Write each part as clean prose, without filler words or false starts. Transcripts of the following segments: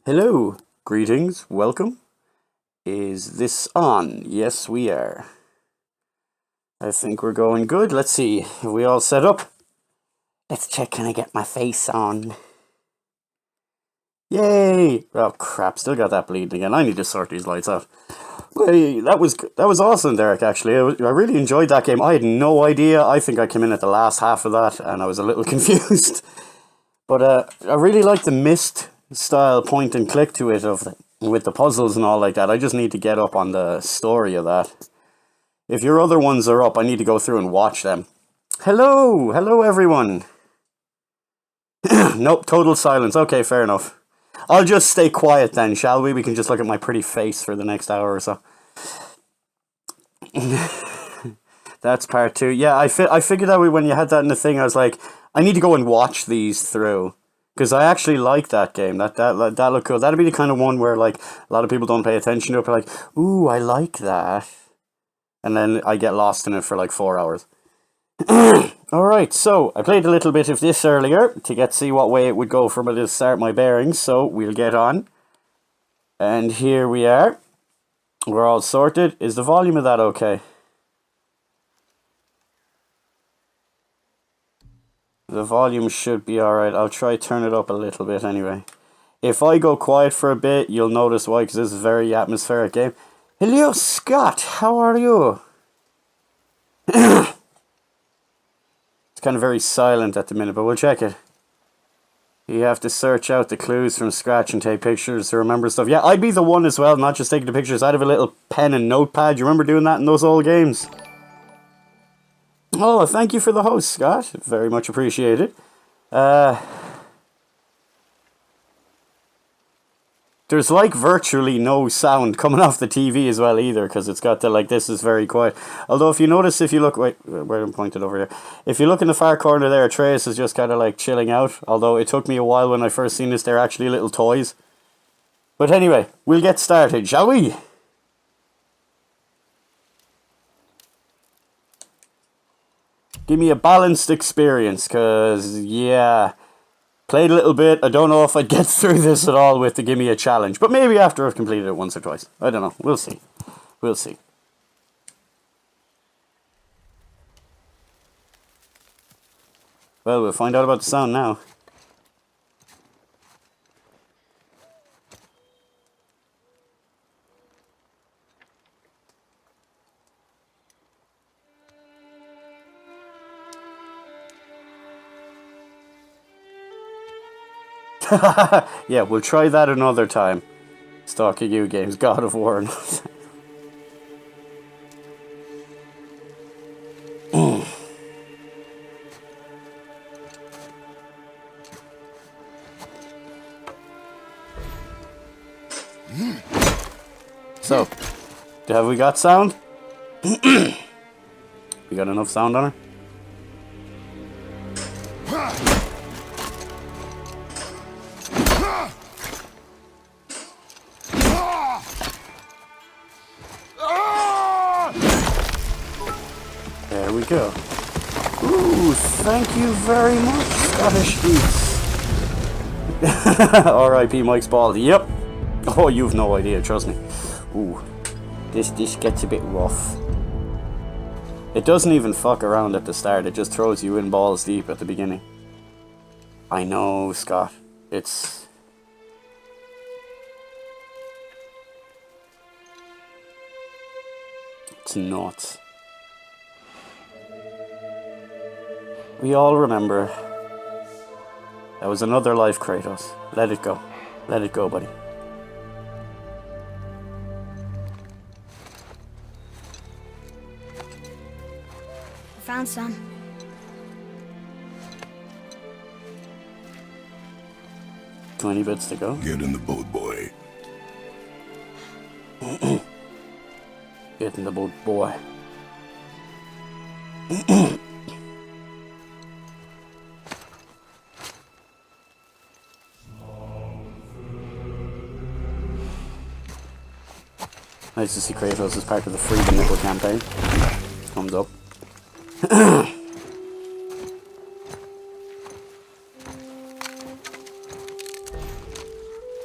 Hello, greetings, welcome. Is this on? Yes, we are. I think we're going good. Let's see. Are we all set up? Let's check. Can I get my face on? Yay! Oh crap! Still got that bleeding again. I need to sort these lights out. Hey, that was awesome, Derek. Actually, I really enjoyed that game. I had no idea. I think I came in at the last half of that, and I was a little confused. But I really like the Myst style point and click to it with the puzzles and all like that. I just need to get up on the story of that. If your other ones are up, I need to go through and watch them. Hello everyone. Nope, total silence. Okay, fair enough. I'll just stay quiet then, shall we? We can just look at my pretty face for the next hour or so. That's part two. Yeah, I figured out when you had that in the thing, I was like, I need to go and watch these through. Because I actually like that game. That looked cool. That'd be the kind of one where like a lot of people don't pay attention to it, but like, ooh, I like that. And then I get lost in it for like 4 hours. Alright, so I played a little bit of this earlier to see what way it would go for me to start my bearings, so we'll get on. And here we are. We're all sorted. Is the volume of that okay? The volume should be alright. I'll try to turn it up a little bit anyway. If I go quiet for a bit, you'll notice why, because this is a very atmospheric game. Hello, Scott. How are you? It's kind of very silent at the minute, but we'll check it. You have to search out the clues from scratch and take pictures to remember stuff. Yeah, I'd be the one as well, not just taking the pictures. I'd have a little pen and notepad. You remember doing that in those old games? Oh, thank you for the host, Scott. Very much appreciated. There's like virtually no sound coming off the TV as well either, because it's got the like, this is very quiet. Although if you notice, if you look, wait, where I'm pointed over here. If you look in the far corner there, Atreus is just kind of like chilling out. Although it took me a while when I first seen this, they're actually little toys. But anyway, we'll get started, shall we? Give me a balanced experience, because, yeah, played a little bit. I don't know if I'd get through this at all with to give me a challenge, but maybe after I've completed it once or twice. I don't know. We'll see. We'll see. Well, we'll find out about the sound now. Yeah, we'll try that another time. Stalking You games, God of War. So, have we got sound? We got enough sound on her? There we go. Ooh, thank you very much, Scottish Geeks. R.I.P. Mike's bald. Yep. Oh, you've no idea, trust me. Ooh, this gets a bit rough. It doesn't even fuck around at the start, it just throws you in balls deep at the beginning. I know, Scott. It's nuts. We all remember. That was another life, Kratos. Let it go. Let it go, buddy. Found some. 20 bits to go. Get in the boat, boy. Get in the boat, boy. Nice to see Kratos as part of the Freedom Nickel campaign. Thumbs up.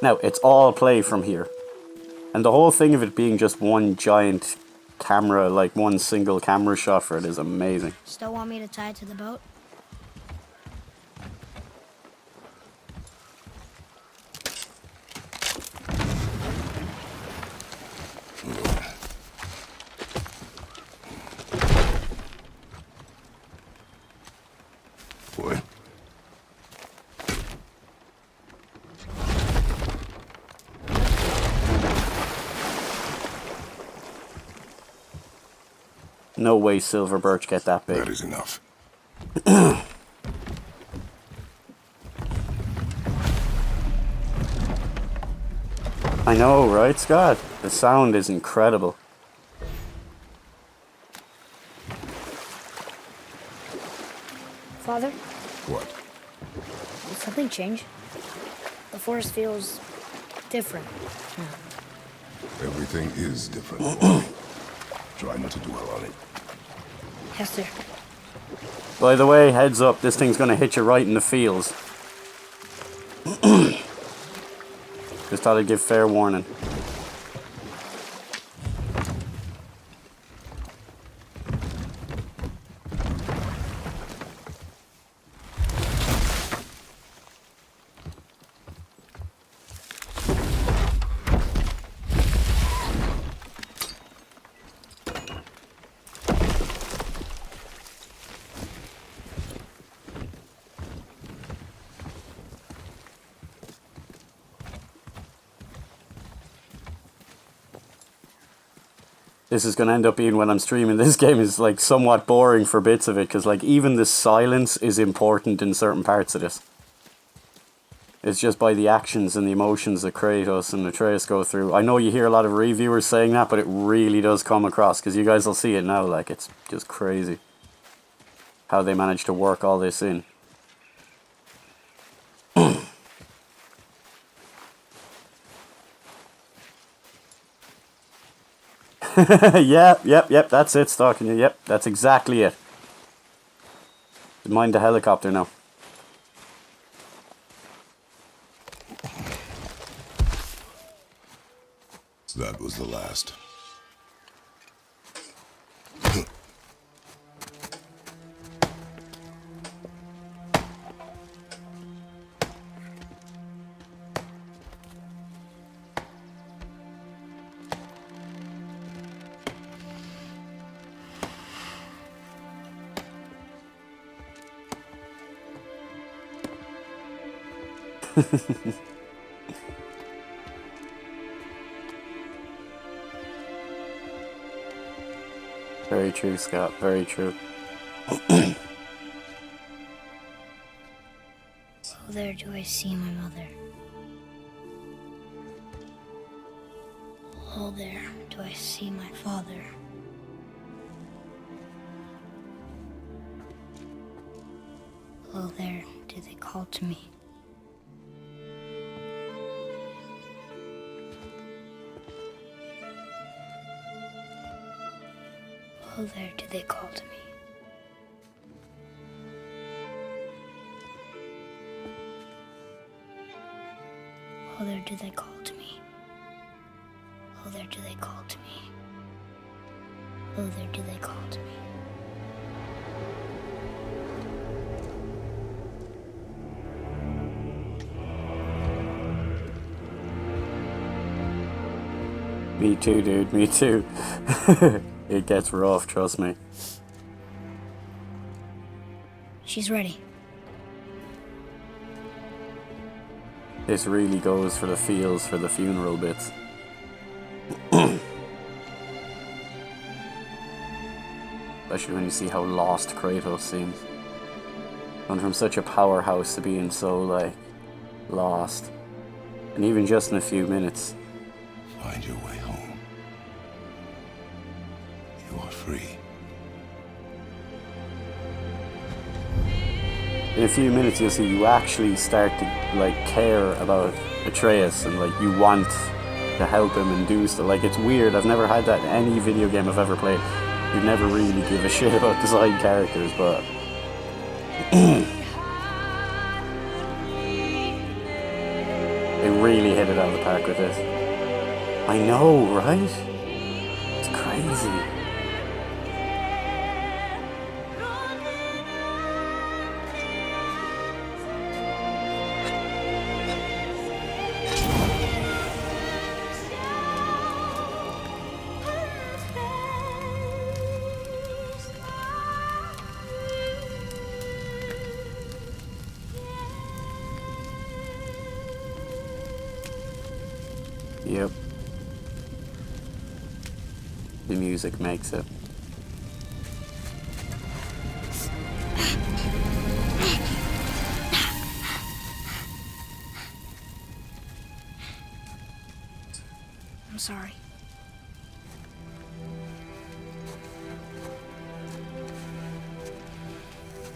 Now, it's all play from here. And the whole thing of it being just one giant camera, like one single camera shot for it is amazing. Still want me to tie it to the boat? Boy. No way Silver Birch get that big. That is enough. I know, right, Scott? The sound is incredible. Father, What? did something change? The forest feels different. Everything is different. Boy. Try not to dwell on it. Yes, sir. By the way, heads up, this thing's gonna hit you right in the feels. Just thought I'd give fair warning. This is going to end up being, when I'm streaming this game, is like somewhat boring for bits of it, because like even the silence is important in certain parts of this. It's just by the actions and the emotions that Kratos and Atreus go through. I know you hear a lot of reviewers saying that, but it really does come across, because you guys will see it now. Like, it's just crazy how they managed to work all this in. Yep, that's it, stalking you. Yep, that's exactly it. Mind the helicopter now. So that was the last. Very true, Scott. Very true. Oh, there do I see my mother. Oh, there do I see my father. Oh, there do they call to me. Oh, there do they call to me. Oh, there do they call to me. Oh, there do they call to me. Oh, there do they call to me. Me too, dude. Me too. It gets rough, trust me. She's ready. This really goes for the feels for the funeral bits. Especially when you see how lost Kratos seems. Going from such a powerhouse to being so, like, lost. And even just in a few minutes. Find your way home. You are free. In a few minutes you'll see you actually start to, like, care about Atreus and, like, you want to help him and do stuff. Like, it's weird. I've never had that in any video game I've ever played. You never really give a shit about the side characters, but it really hit it out of the park with this. I know, right? It's crazy. Yep. The music makes it. I'm sorry.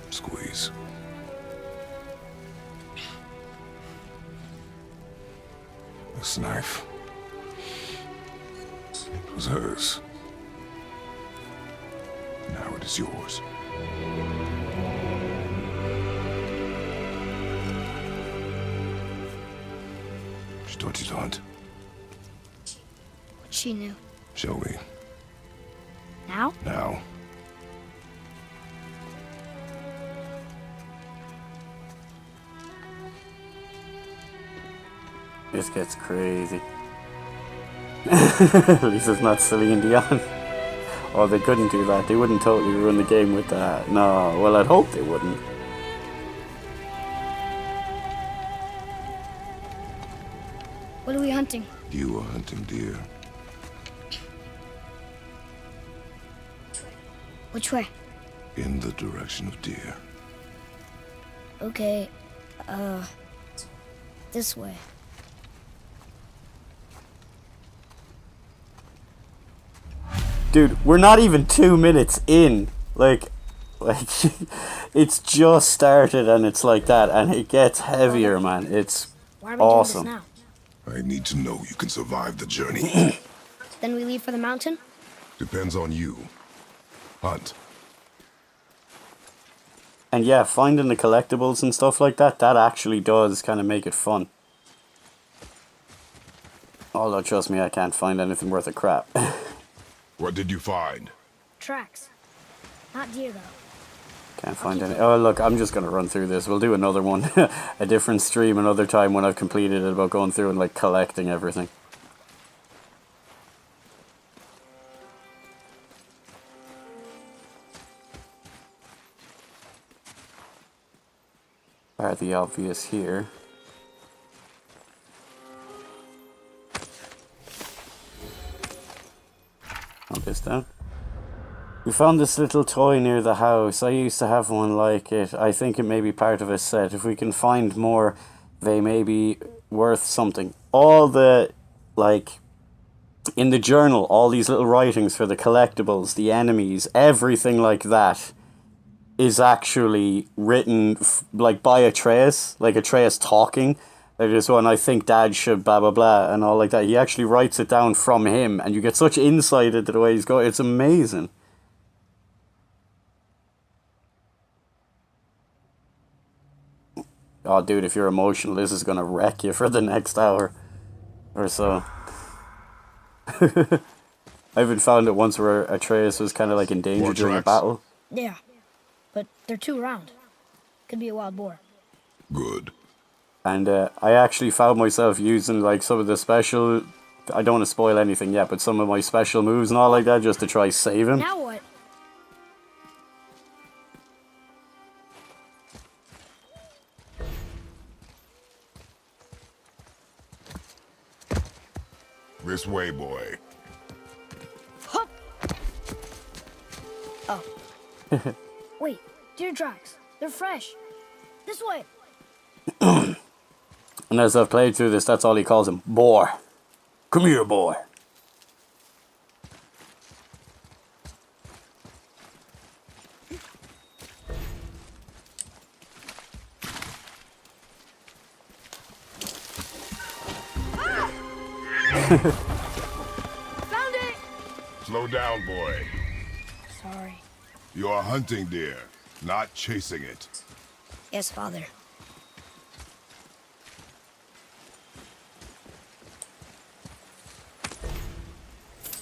Squeeze. This knife. It was hers. Now it is yours. She taught you to hunt. She knew. Shall we? Now? Now. This gets crazy. At least it's not Celine Dion. Oh, they couldn't do that. They wouldn't totally ruin the game with that. No, well, I'd hope they wouldn't. What are we hunting? You are hunting deer. Which way? In the direction of deer. Okay, this way. Dude, we're not even 2 minutes in. Like, it's just started and it's like that, and it gets heavier, man. It's Why are we awesome. doing this I need to know you can survive the journey. Then we leave for the mountain? Depends on you. Hunt. And yeah, finding the collectibles and stuff like that, that actually does kind of make it fun. Although, trust me, I can't find anything worth a crap. What did you find? Tracks. Not deer, though. Can't find any. Oh, look, I'm just going to run through this. We'll do another one. A different stream another time when I've completed it, about going through and, like, collecting everything. Are the obvious here. Knock this down. We found this little toy near the house. I used to have one like it. I think it may be part of a set. If we can find more, they may be worth something. All the, like, in the journal, all these little writings for the collectibles, the enemies, everything like that is actually written like by Atreus, like Atreus talking. Like this one, I think Dad should blah blah blah and all like that. He actually writes it down from him, and you get such insight into the way he's going. It's amazing. Oh, dude, if you're emotional, this is gonna wreck you for the next hour or so. I even found it once where Atreus was kind of like in danger More during a tracks? battle. Yeah, but they're too round. Could be a wild boar. Good. And I actually found myself using like some of the special, I don't want to spoil anything yet, but some of my special moves and all like that just to try save him. Now what? This way, boy. Hup! Oh. Wait, deer tracks. They're fresh. This way. And as I've played through this, that's all he calls him. Boar. Come here, boy. Found it! Slow down, boy. Sorry. You are hunting deer, not chasing it. Yes, Father.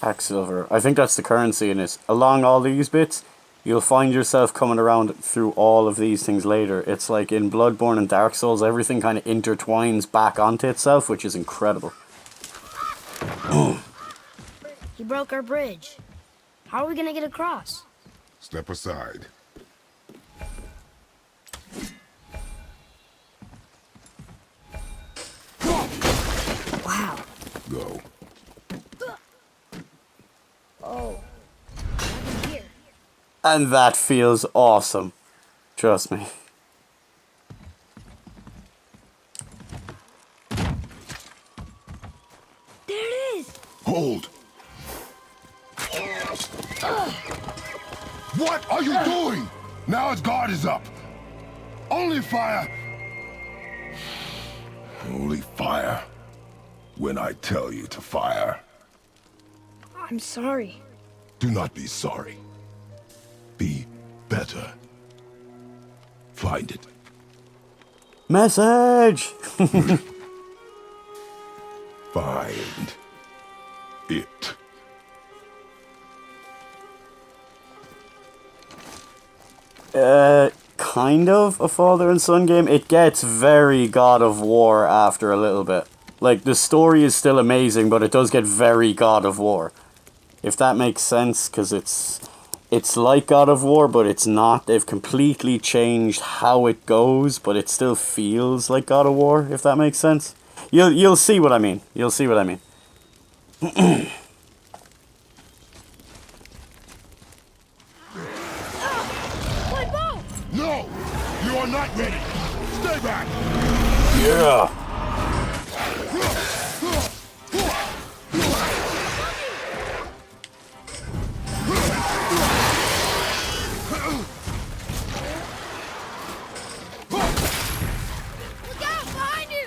Packsilver. I think that's the currency in it. Along all these bits, you'll find yourself coming around through all of these things later. It's like in Bloodborne and Dark Souls, everything kind of intertwines back onto itself, which is incredible. He broke our bridge. How are we gonna get across? Step aside. Wow. Go. Oh. Nothing here. And that feels awesome. Trust me. There it is! Hold. What are you doing? Now its guard is up. Only fire. Only fire. When I tell you to fire. I'm sorry. Do not be sorry. Be better. Find it. Message! Find it. Kind of a father and son game. It gets very God of War after a little bit. Like, the story is still amazing, but it does get very God of War. If that makes sense, because it's like God of War, but it's not. They've completely changed how it goes, but it still feels like God of War, if that makes sense. You'll see what I mean. You'll see what I mean. No! You are not ready! Stay back! Yeah. Look out! Behind you!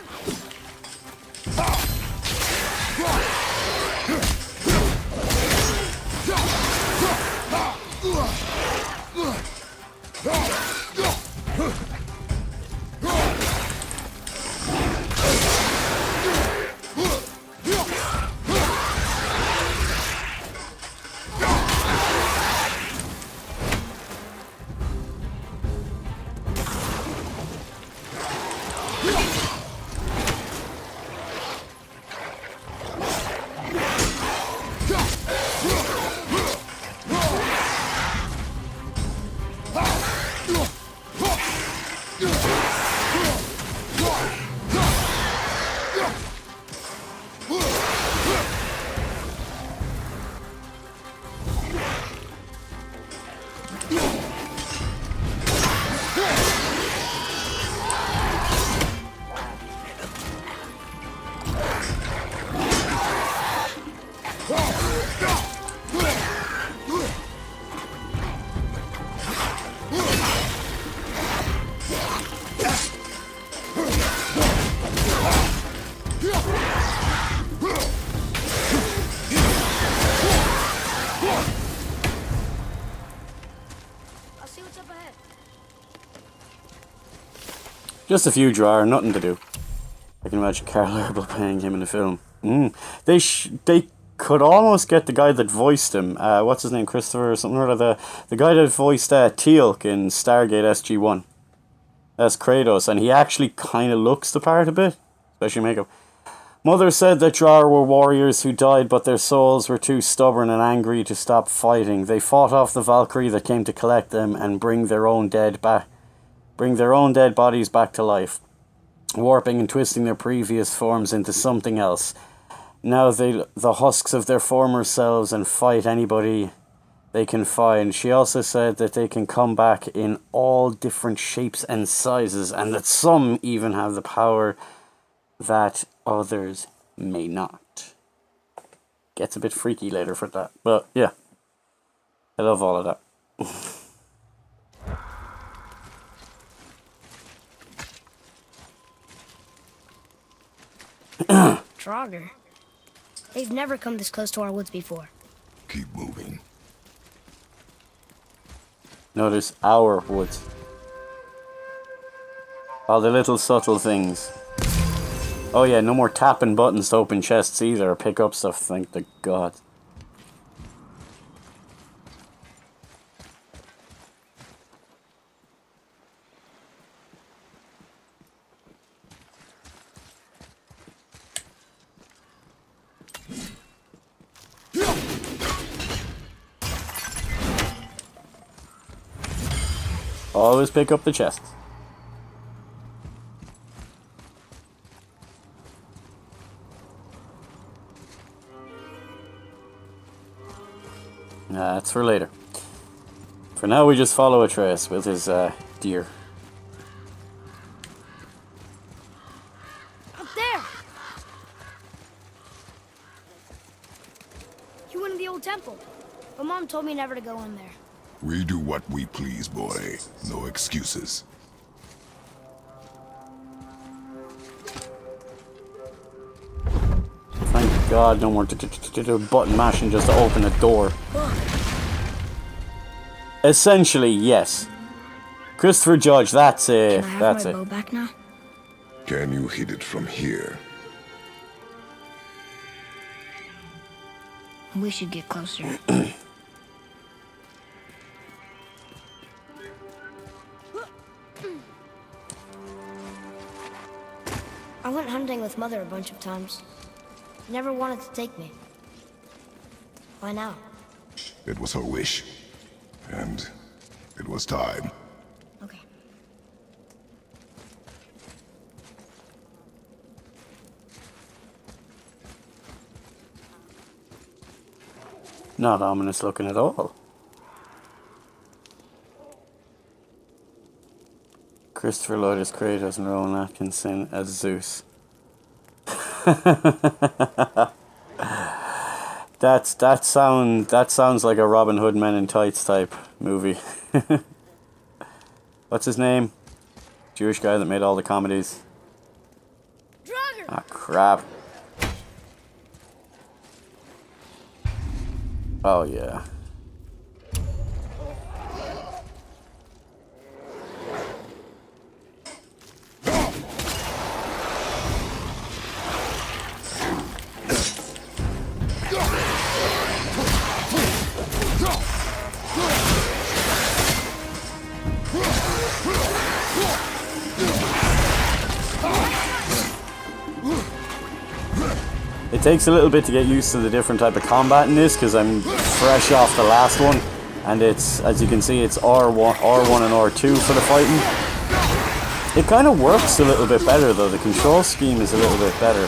I'll see what's up ahead. Just a few drawer, nothing to do. I can imagine Carl Urban playing him in the film. They could almost get the guy that voiced him. What's his name? Christopher or something or other. The guy that voiced Teal'c in Stargate SG-1. That's Kratos, and he actually kind of looks the part a bit, especially makeup. Mother said that Draugar were warriors who died, but their souls were too stubborn and angry to stop fighting. They fought off the Valkyrie that came to collect them and bring their own dead bodies back to life, warping and twisting their previous forms into something else. Now they the husks of their former selves and fight anybody they can find. She also said that they can come back in all different shapes and sizes, and that some even have the power that others may not. Gets a bit freaky later for that, but yeah, I love all of that. Draugr. They've never come this close to our woods before. Keep moving. Notice our woods. All the little subtle things. Oh yeah, no more tapping buttons to open chests either, or pick up stuff, thank the God. Always pick up the chests. That's for later. For now, we just follow Atreus with his deer. Up there! You went to the old temple. But Mom told me never to go in there. We do what we please, boy. No excuses. Thank God, no more button mashing just to open a door. Essentially, yes. Christopher Judge, that's it. Can I have That's my it. bow back now? Can you hit it from here? We should get closer. I went hunting with Mother a bunch of times. Never wanted to take me. Why now? It was her wish. And it was time. Okay. Not ominous looking at all. Christopher Lloyd as Kratos and Rowan Atkinson as Zeus. that sounds like a Robin Hood Men in Tights type movie. What's his name? Jewish guy that made all the comedies. Draugr! Ah, crap. Oh yeah. It takes a little bit to get used to the different type of combat in this because I'm fresh off the last one, and it's, as you can see, it's R1 and R2 for the fighting. It kind of works a little bit better though. The control scheme is a little bit better.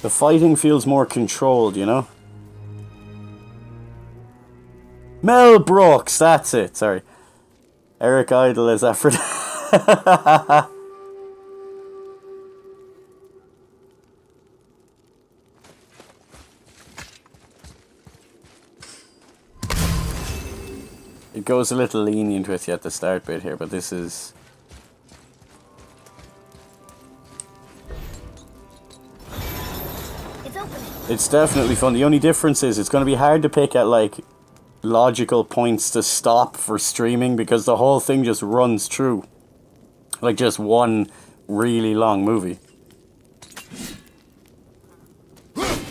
The fighting feels more controlled, you know? Mel Brooks, that's it, sorry. Eric Idle as Aphrodite. It goes a little lenient with you at the start bit here, but this is... It's opening. It's definitely fun. The only difference is it's going to be hard to pick at, like, logical points to stop for streaming because the whole thing just runs through. Like just one really long movie.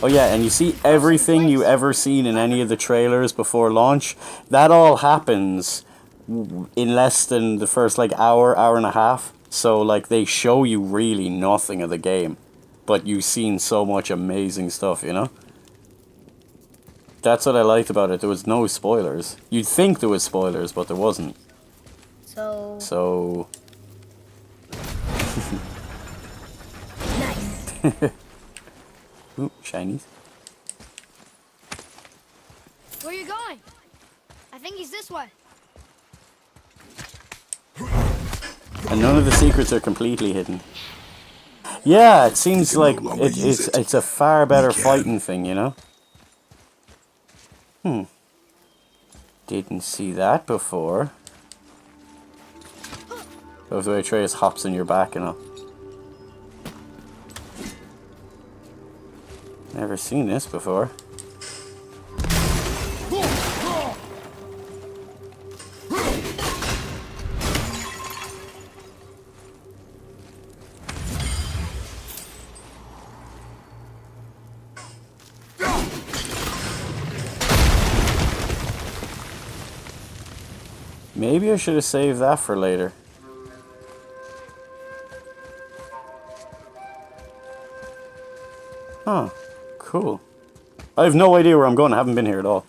Oh yeah, and you see everything you ever seen in any of the trailers before launch, that all happens in less than the first like hour and a half. So like they show you really nothing of the game, but you've seen so much amazing stuff, you know? That's what I liked about it. There was no spoilers. You'd think there was spoilers, but there wasn't. So... Nice. Ooh, shinies. Where are you going? I think he's this way. And none of the secrets are completely hidden. Yeah, it seems like it's a far better fighting thing, you know? Didn't see that before. Love the way Atreus hops on your back and all. Never seen this before. Maybe I should have saved that for later. Huh. Cool. I have no idea where I'm going. I haven't been here at all.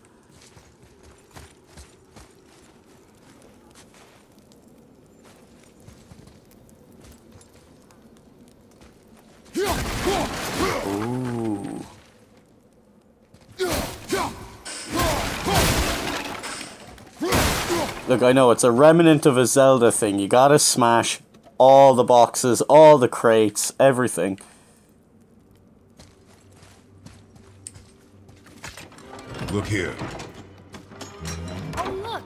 Ooh. Look, I know it's a remnant of a Zelda thing. You gotta smash all the boxes, all the crates, everything. Look here. Oh, look!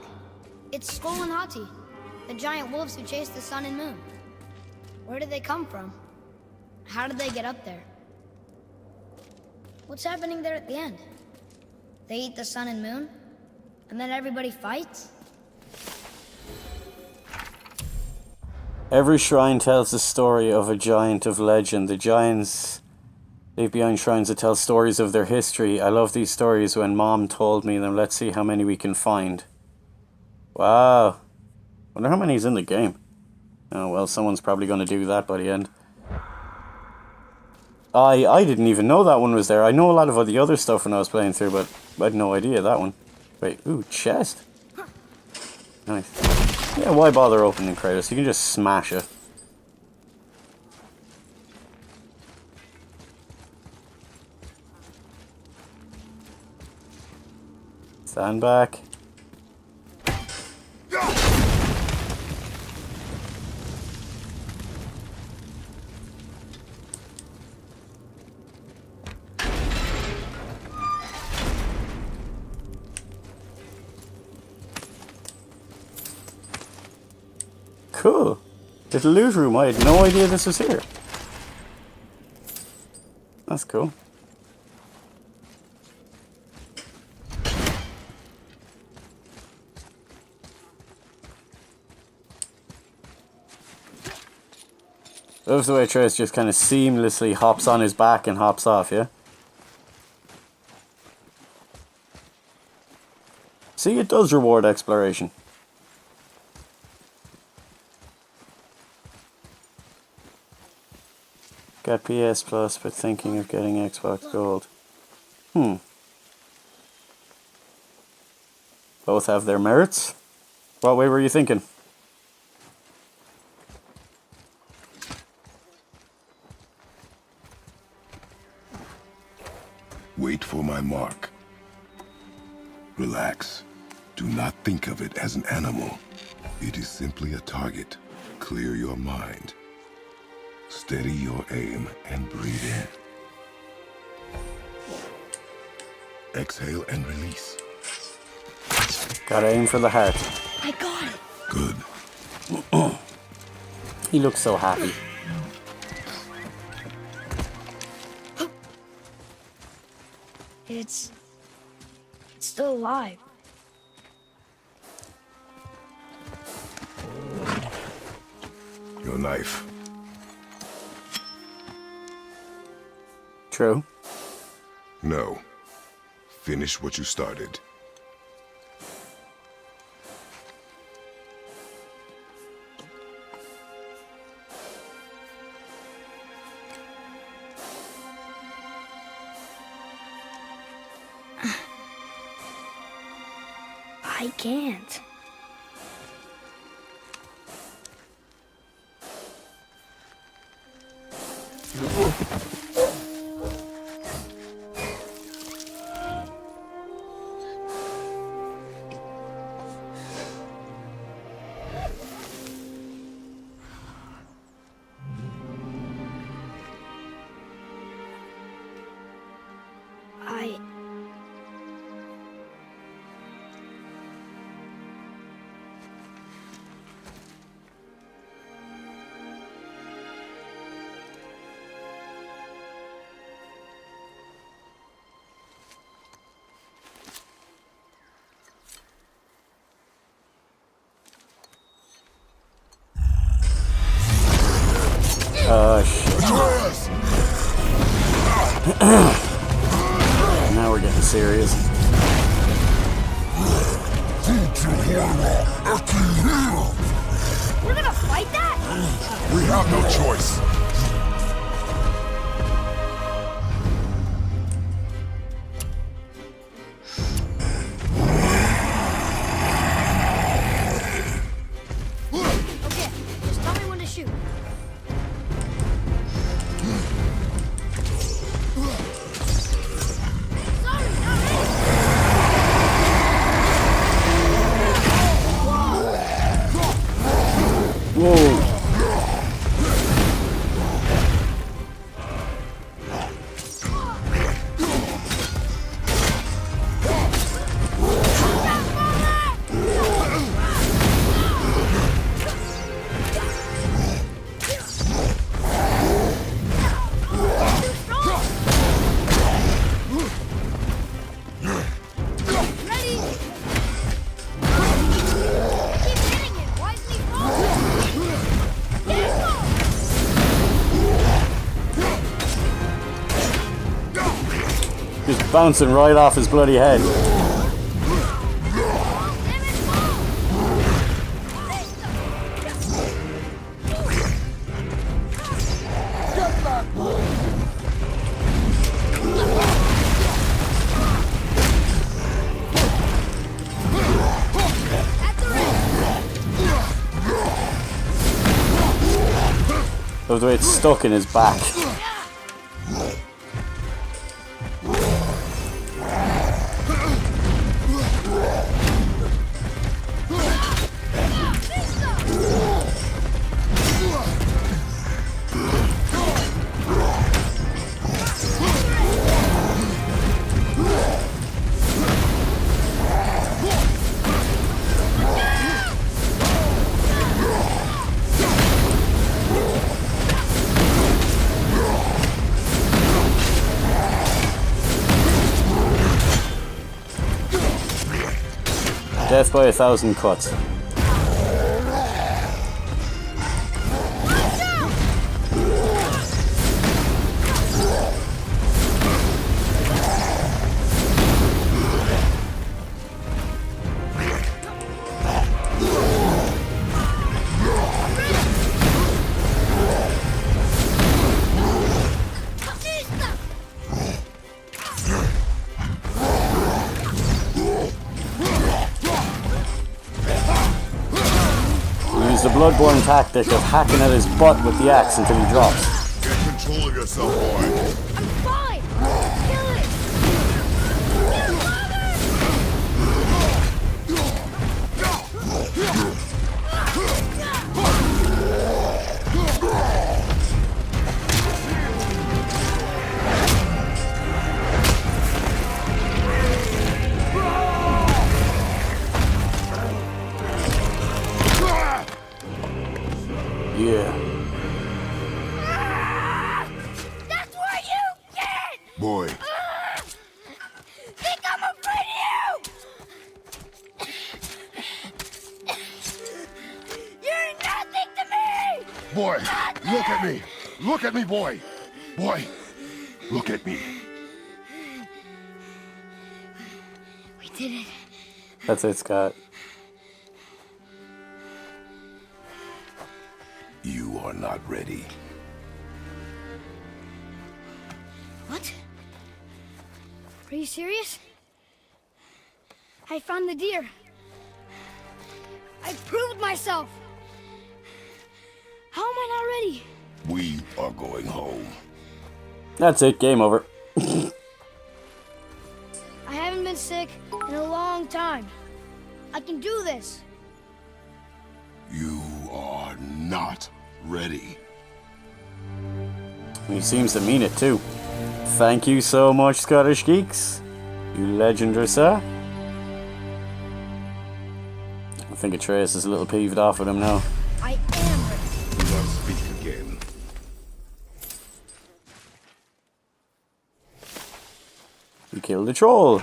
It's Skull and Hati, the giant wolves who chase the sun and moon. Where did they come from? How did they get up there? What's happening there at the end? They eat the sun and moon? And then everybody fights? Every shrine tells the story of a giant of legend. The giants leave behind shrines that tell stories of their history. I love these stories. When Mom told me them, let's see how many we can find. Wow. Wonder how many's in the game. Oh well, someone's probably going to do that by the end. I didn't even know that one was there. I know a lot of the other stuff when I was playing through, but I had no idea that one. Wait, ooh, chest. Nice. Yeah, why bother opening Kratos? You can just smash it. Stand back. Cool. Little loot room. I had no idea this was here. That's cool. Love the way Atreus just kind of seamlessly hops on his back and hops off, yeah? See, it does reward exploration. Got PS Plus, but thinking of getting Xbox Gold. Both have their merits. What way were you thinking? Wait for my mark. Relax. Do not think of it as an animal. It is simply a target. Clear your mind. Steady your aim and breathe in. Exhale and release. Gotta aim for the heart. I got it! Good. He looks so happy. It's still alive. Your knife. True. No. Finish what you started. I can't. we're getting serious. We're gonna fight that? We have no choice. Okay, just tell me when to shoot. Sorry, not me. Whoa. Ready? Keep hitting it. Why isn't he falling? Just bouncing right off his bloody head. Love the way it's stuck in his back. Death by 1,000 cuts. Use the Bloodborne tactic of hacking at his butt with the axe until he drops. Get control of yourself, boy. I'm fine. Kill it. Kill Yeah. That's where you get. Boy, Think I'm afraid of you? You're nothing to me! boy, look at me. Look at me, boy. Boy, look at me. We did it. That's it, Scott. You are not ready. What? Are you serious? I found the deer. I proved myself. How am I not ready? We are going home. That's it. Game over. I haven't been sick in a long time. I can do this. You are not ready. He seems to mean it too. Thank you so much, Scottish Geeks. You legendary, sir. I think Atreus is a little peeved off with him now. I am ready. Do not speak again. You killed the troll.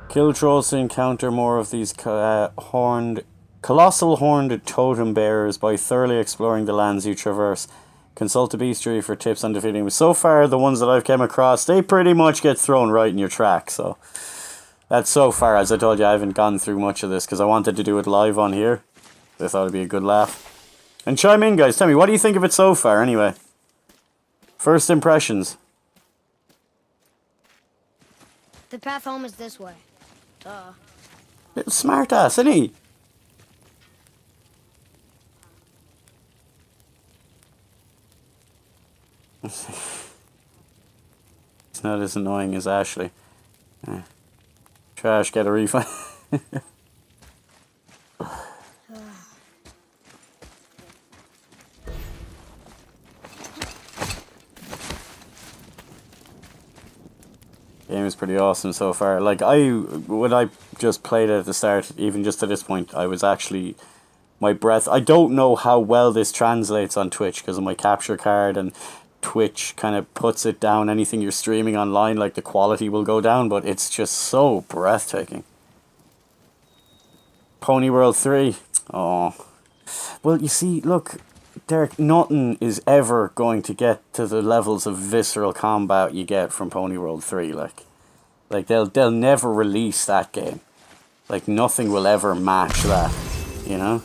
Kill trolls to encounter more of these colossal horned totem bearers by thoroughly exploring the lands you traverse. Consult the bestiary for tips on defeating them. So far, the ones that I've come across, they pretty much get thrown right in your track. So that's so far. As I told you, I haven't gone through much of this because I wanted to do it live on here. I thought it'd be a good laugh. And chime in, guys. Tell me, what do you think of it so far, anyway? First impressions. The path home is this way. Duh. Little smart ass, isn't he? It's not as annoying as Ashley. Trash, get a refund. Game is pretty awesome so far. Like, when I just played it at the start, even just to this point, I was actually, my breath, I don't know how well this translates on Twitch because of my capture card, and Twitch kind of puts it down. Anything you're streaming online, like, the quality will go down, but it's just so breathtaking. Pony World 3. Oh. Well, you see, look, Derek, nothing is ever going to get to the levels of visceral combat you get from Pony World 3. Like they'll never release that game. Like, nothing will ever match that, you know?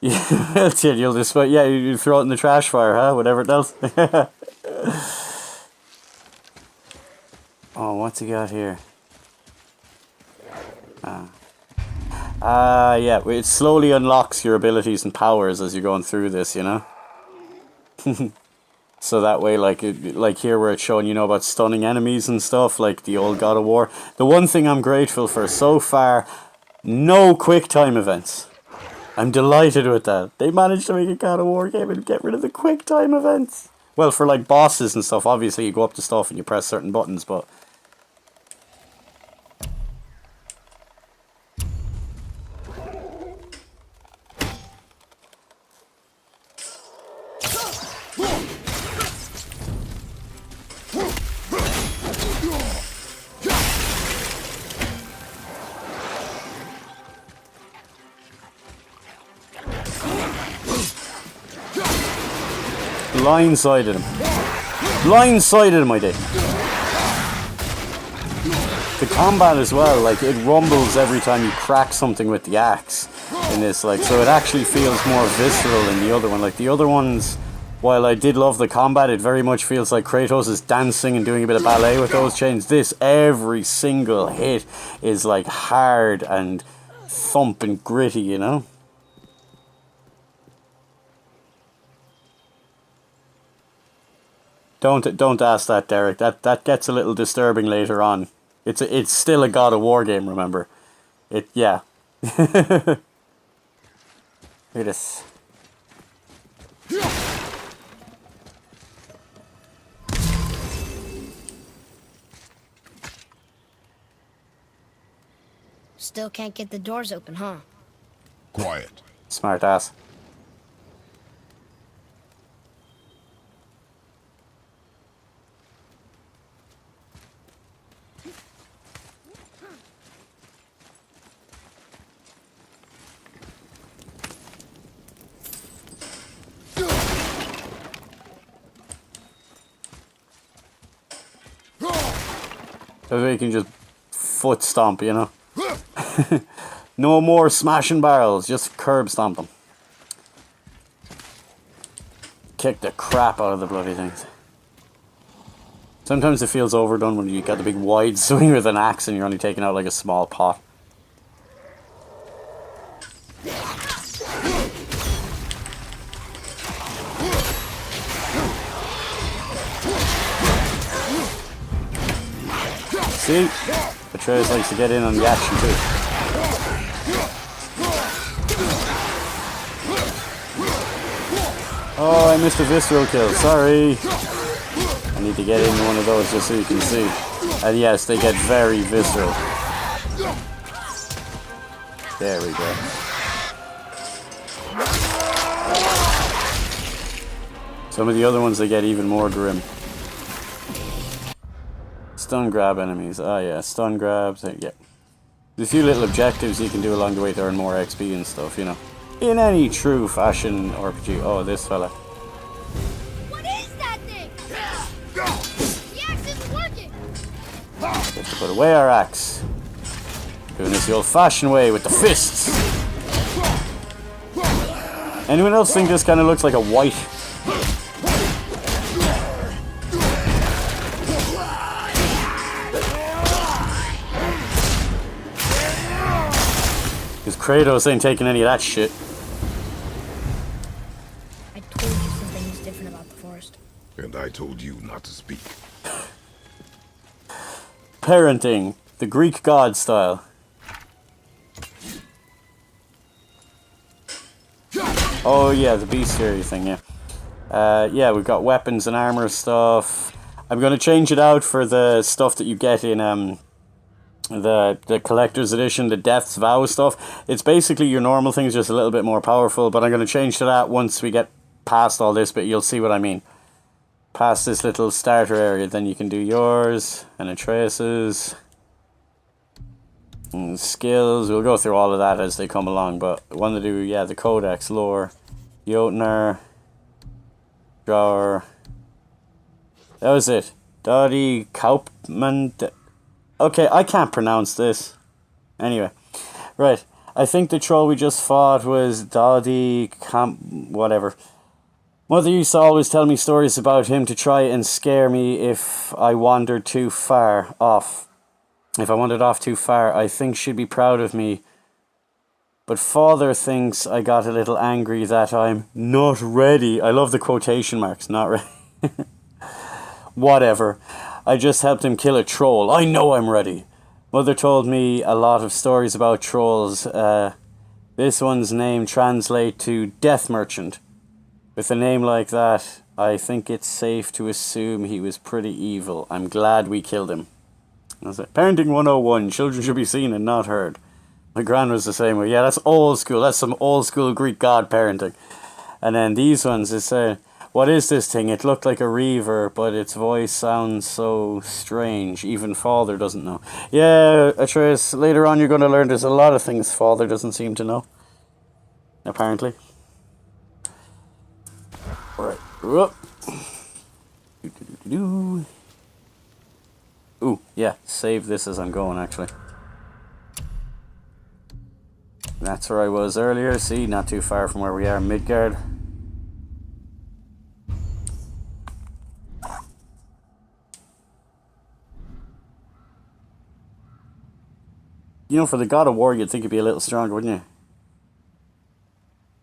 Yeah, you'll just, yeah, you throw it in the trash fire, huh? Whatever it does. Oh, what's he got here? Yeah, it slowly unlocks your abilities and powers as you're going through this, you know? So that way, like here where it's showing, you know, about stunning enemies and stuff, like the old God of War. The one thing I'm grateful for so far, no quick time events. I'm delighted with that. They managed to make a God of War game and get rid of the quick time events. Well, for like bosses and stuff, obviously you go up to stuff and you press certain buttons, but... Blindsided him. Blindsided him, I did. The combat as well, like, it rumbles every time you crack something with the axe in this, like, so it actually feels more visceral than the other one. Like, the other ones, while I did love the combat, it very much feels like Kratos is dancing and doing a bit of ballet with those chains. This, every single hit is, like, hard and thump and gritty, you know? Don't ask that, Derek. That gets a little disturbing later on. It's still a God of War game, remember? Yeah. Look at this. Still can't get the doors open, huh? Quiet. Smart ass. So you can just foot stomp, you know? No more smashing barrels, just curb stomp them. Kick the crap out of the bloody things. Sometimes it feels overdone when you got the big wide swing with an axe and you're only taking out like a small pot. See? Atreus likes to get in on the action too. Oh, I missed a visceral kill. Sorry. I need to get in one of those just so you can see. And yes, they get very visceral. There we go. Some of the other ones, they get even more grim. Stun grab enemies. Ah, yeah, stun grabs. Yeah. There's a few little objectives you can do along the way to earn more XP and stuff, you know. In any true fashion RPG. Oh, this fella. What is that thing? The axe isn't working. Let's put away our axe. Doing this the old-fashioned way with the fists. Anyone else think this kind of looks like a white? Because Kratos ain't taking any of that shit. I told you something was different about the forest. And I told you not to speak. Parenting, the Greek god style. Oh yeah, the bestiary thing, yeah. Yeah, we've got weapons and armor stuff. I'm going to change it out for the stuff that you get in the collector's edition, the Death's Vow stuff. It's basically your normal things, just a little bit more powerful, but I'm going to change to that once we get past all this, but you'll see what I mean. Past this little starter area, then you can do yours, and Atreus's, and skills. We'll go through all of that as they come along, but I want to do, yeah, the Codex, lore, Jotnar, drawer. That was it. Dodi Kaupman. Okay, I can't pronounce this. Anyway, right. I think the troll we just fought was Dodi whatever. Mother used to always tell me stories about him to try and scare me if I wandered too far off. If I wandered off too far, I think she'd be proud of me. But father thinks I got a little angry that I'm not ready. I love the quotation marks, not ready. Whatever. I just helped him kill a troll. I know I'm ready. Mother told me a lot of stories about trolls. This one's name translates to Death Merchant. With a name like that, I think it's safe to assume he was pretty evil. I'm glad we killed him. That's it. Parenting 101. Children should be seen and not heard. My gran was the same way. Yeah, that's old school. That's some old school Greek god parenting. And then these ones, it's what is this thing? It looked like a reaver, but its voice sounds so strange. Even father doesn't know. Yeah, Atreus, later on you're going to learn there's a lot of things father doesn't seem to know. Apparently. Alright. Whoop. Ooh, yeah, save this as I'm going, actually. That's where I was earlier. See, not too far from where we are, Midgard. You know, for the God of War, you'd think it'd be a little stronger, wouldn't you?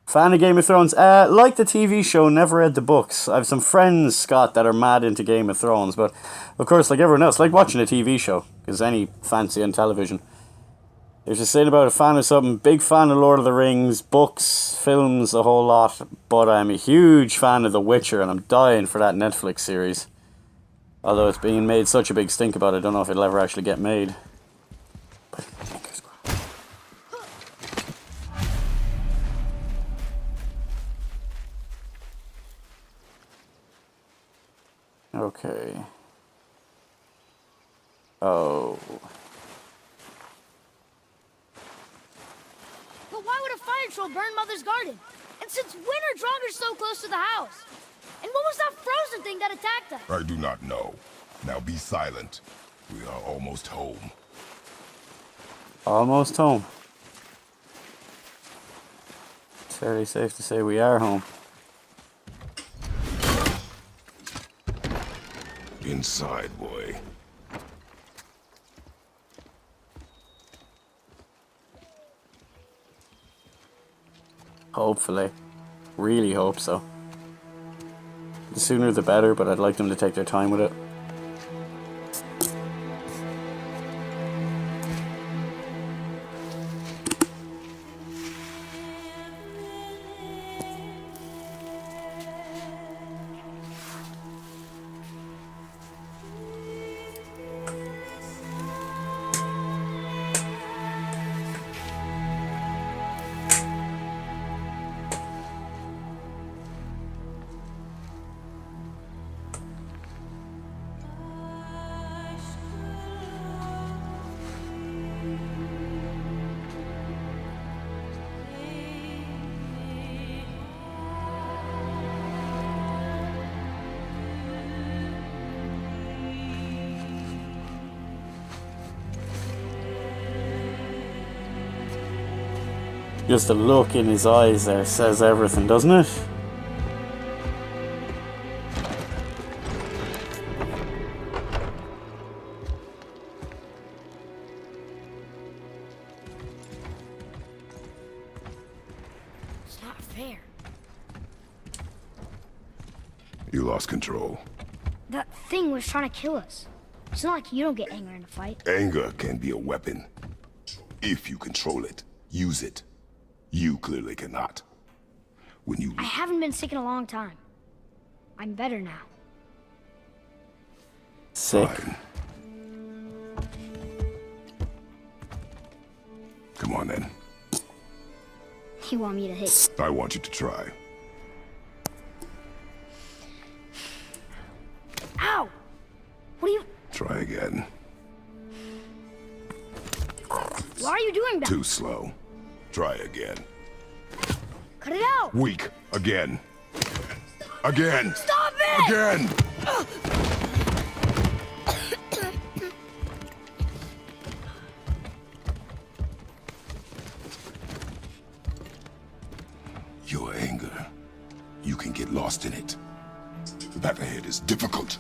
Fan of Game of Thrones? Like the TV show, never read the books. I have some friends, Scott, that are mad into Game of Thrones, but of course, like everyone else, like watching a TV show, because any fancy on television. There's just saying about a fan of something, big fan of Lord of the Rings, books, films, a whole lot, but I'm a huge fan of The Witcher, and I'm dying for that Netflix series. Although it's being made such a big stink about it, I don't know if it'll ever actually get made. But fingers crossed. Okay. Oh. But why would a fire troll burn Mother's garden? And since when are Draugr so close to the house? And what was that frozen thing that attacked us? I do not know. Now be silent. We are almost home. Almost home. It's fairly safe to say we are home. Inside, boy. Hopefully. Really hope so. The sooner the better, but I'd like them to take their time with it. Just the look in his eyes there says everything, doesn't it? It's not fair. You lost control. That thing was trying to kill us. It's not like you don't get angry in a fight. Anger can be a weapon. If you control it, use it. You clearly cannot. When you... I haven't been sick in a long time. I'm better now. Sick. Fine. Come on then. You want me to hit I want you to try. Ow! What are you... Try again. Why are you doing that? Too slow. Try again. Cut it out! Weak. Again. Again. Stop it! Again. Your anger. You can get lost in it. That ahead is difficult.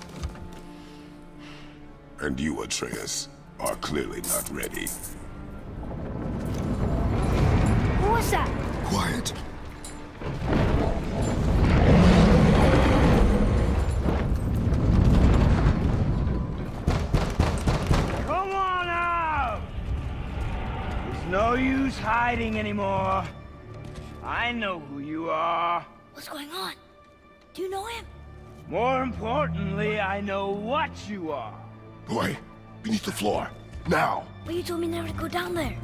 And you, Atreus, are clearly not ready. What was that? Quiet. Come on out! There's no use hiding anymore. I know who you are. What's going on? Do you know him? More importantly, I know what you are. Boy, beneath the floor. Now. But you told me never to go down there.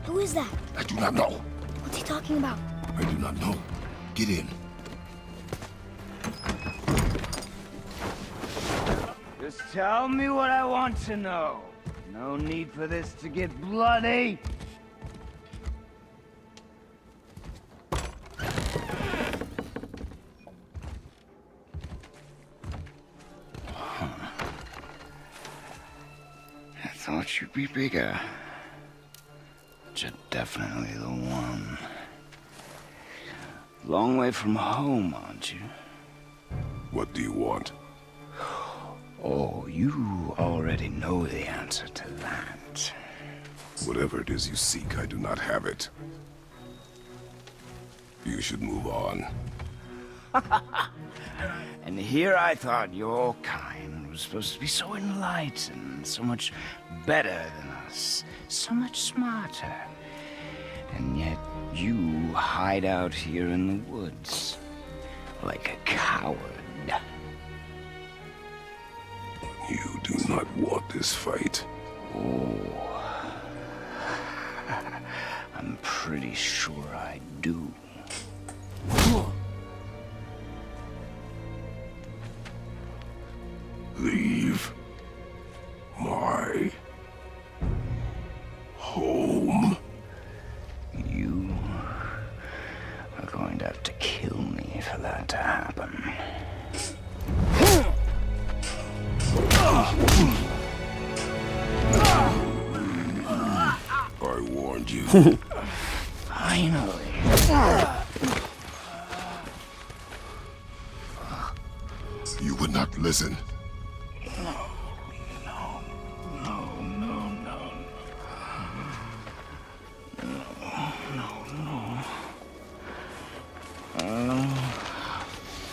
Who is that? I do not know. What's he talking about? I do not know. Get in. Just tell me what I want to know. No need for this to get bloody. I thought you'd be bigger. But you're definitely the one. Long way from home, aren't you? What do you want? Oh, you already know the answer to that. Whatever it is you seek, I do not have it. You should move on. And here I thought your kind was supposed to be so enlightened, so much better than us, so much smarter. And yet you hide out here in the woods, like a coward. You do not want this fight. Oh, I'm pretty sure I do. Leave my home. You are going to have to kill me for that to happen. I warned you. Finally. You would not listen.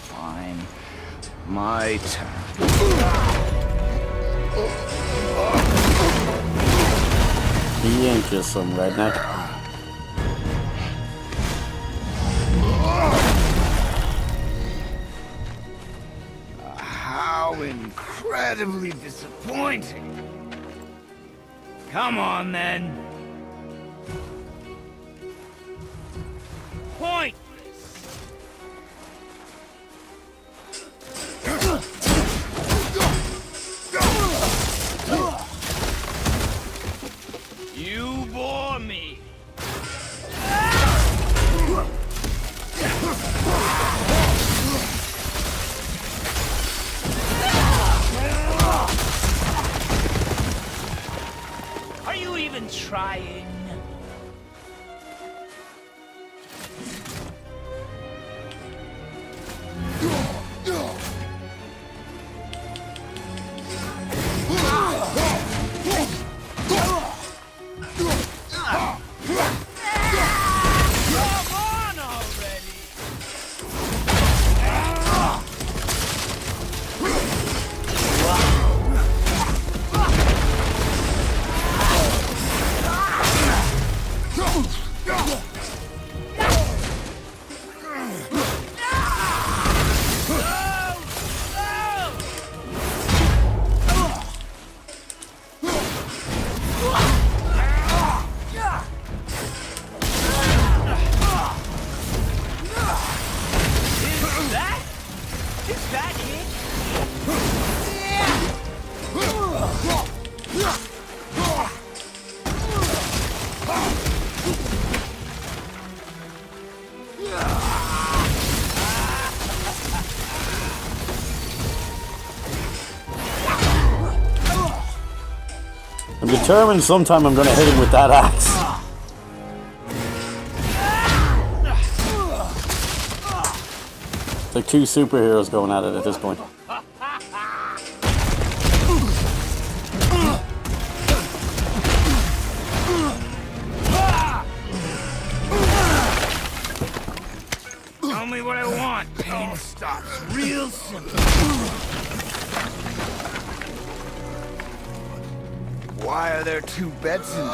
Fine. My turn. He ain't just some redneck. How incredibly disappointing. Come on, then. Pointless. You bore me. Are you even trying? I'm determined sometime I'm gonna hit him with that axe. It's like two superheroes going at it at this point. Tell me what I want. Pain stops real simple. Why are there two beds in here?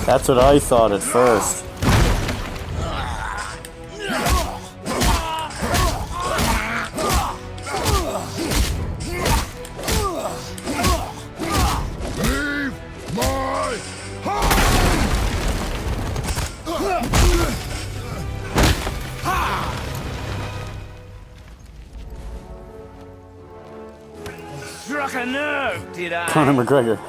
That's what I thought at first. Leave my Struck a nerve, did I? Conor McGregor.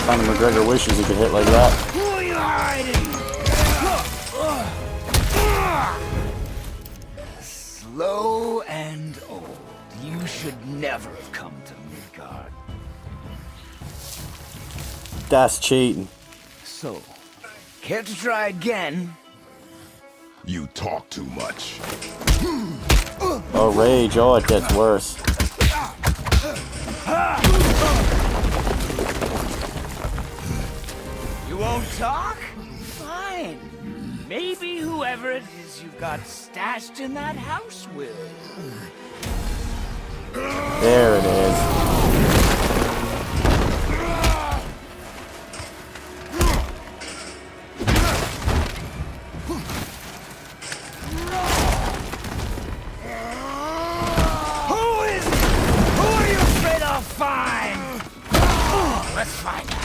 Conor McGregor wishes he could hit like that. Who are you hiding? Slow and old. You should never have come to Midgard. That's cheating. So, care to try again? You talk too much. Oh, rage. Oh, it gets worse. You won't talk? Fine. Maybe whoever it is you've got stashed in that house will. There it is. Who are you afraid I'll find? Let's find out.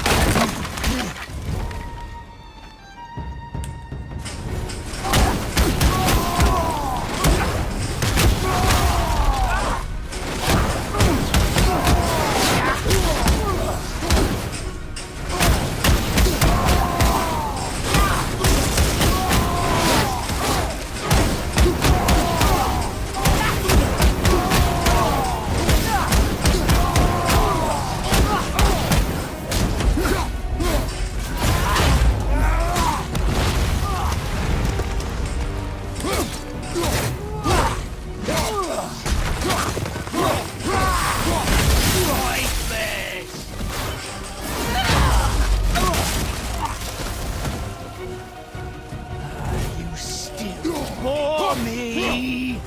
For me.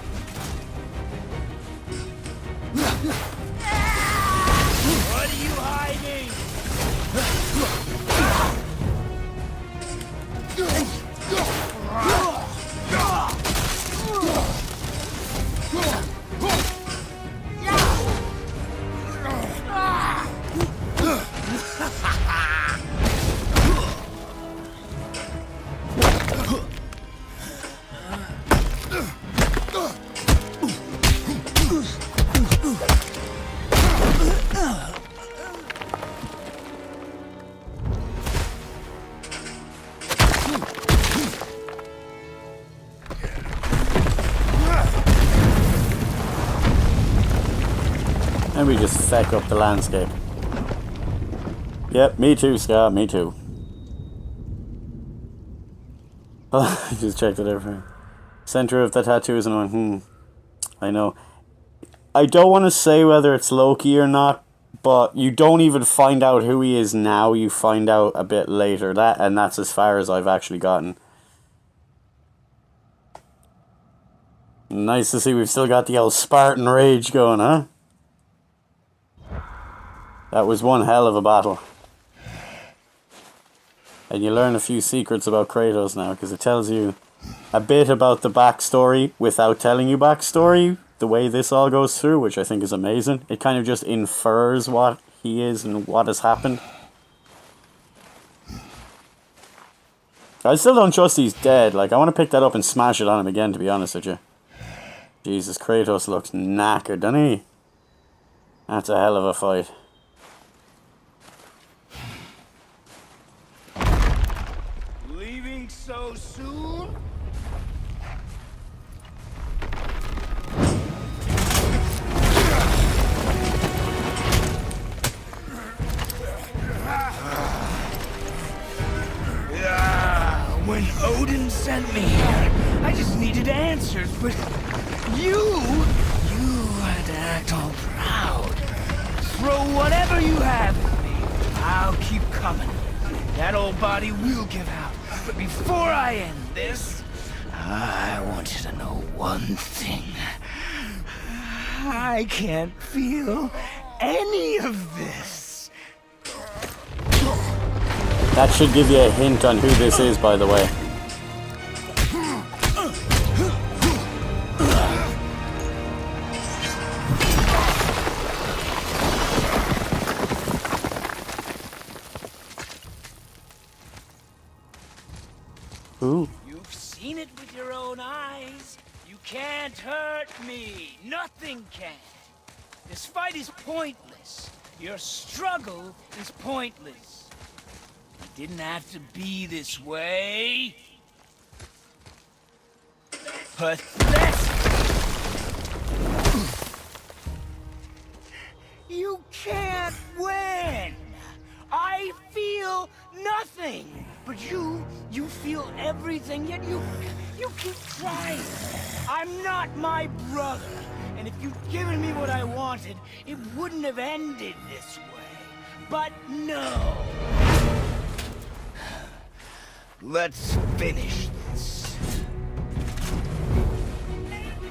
What are you hiding? And we just feck up the landscape. Yep, me too, Scott, me too. Oh, I just checked it everywhere. Center of the tattoos and went, I know. I don't want to say whether it's Loki or not, but you don't even find out who he is now, you find out a bit later. And that's as far as I've actually gotten. Nice to see we've still got the old Spartan rage going, huh? That was one hell of a battle. And you learn a few secrets about Kratos now, because it tells you a bit about the backstory without telling you backstory, the way this all goes through, which I think is amazing. It kind of just infers what he is and what has happened. I still don't trust he's dead. Like, I want to pick that up and smash it on him again, to be honest with you. Jesus, Kratos looks knackered, doesn't he? That's a hell of a fight. Leaving so soon? I just needed answers, but you had to act all proud. Throw whatever you have at me. I'll keep coming. That old body will give out. But before I end this, I want you to know one thing. I can't feel any of this. That should give you a hint on who this is, by the way. Who? You've seen it with your own eyes. You can't hurt me. Nothing can. This fight is pointless. Your struggle is pointless. It didn't have to be this way. Pathetic! You can't win! I feel nothing! But you feel everything, yet you keep trying. I'm not my brother, and if you'd given me what I wanted, it wouldn't have ended this way. But no! Let's finish this.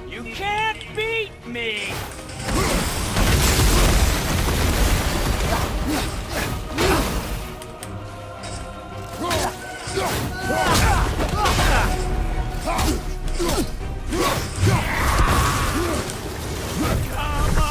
You can't beat me! Come on!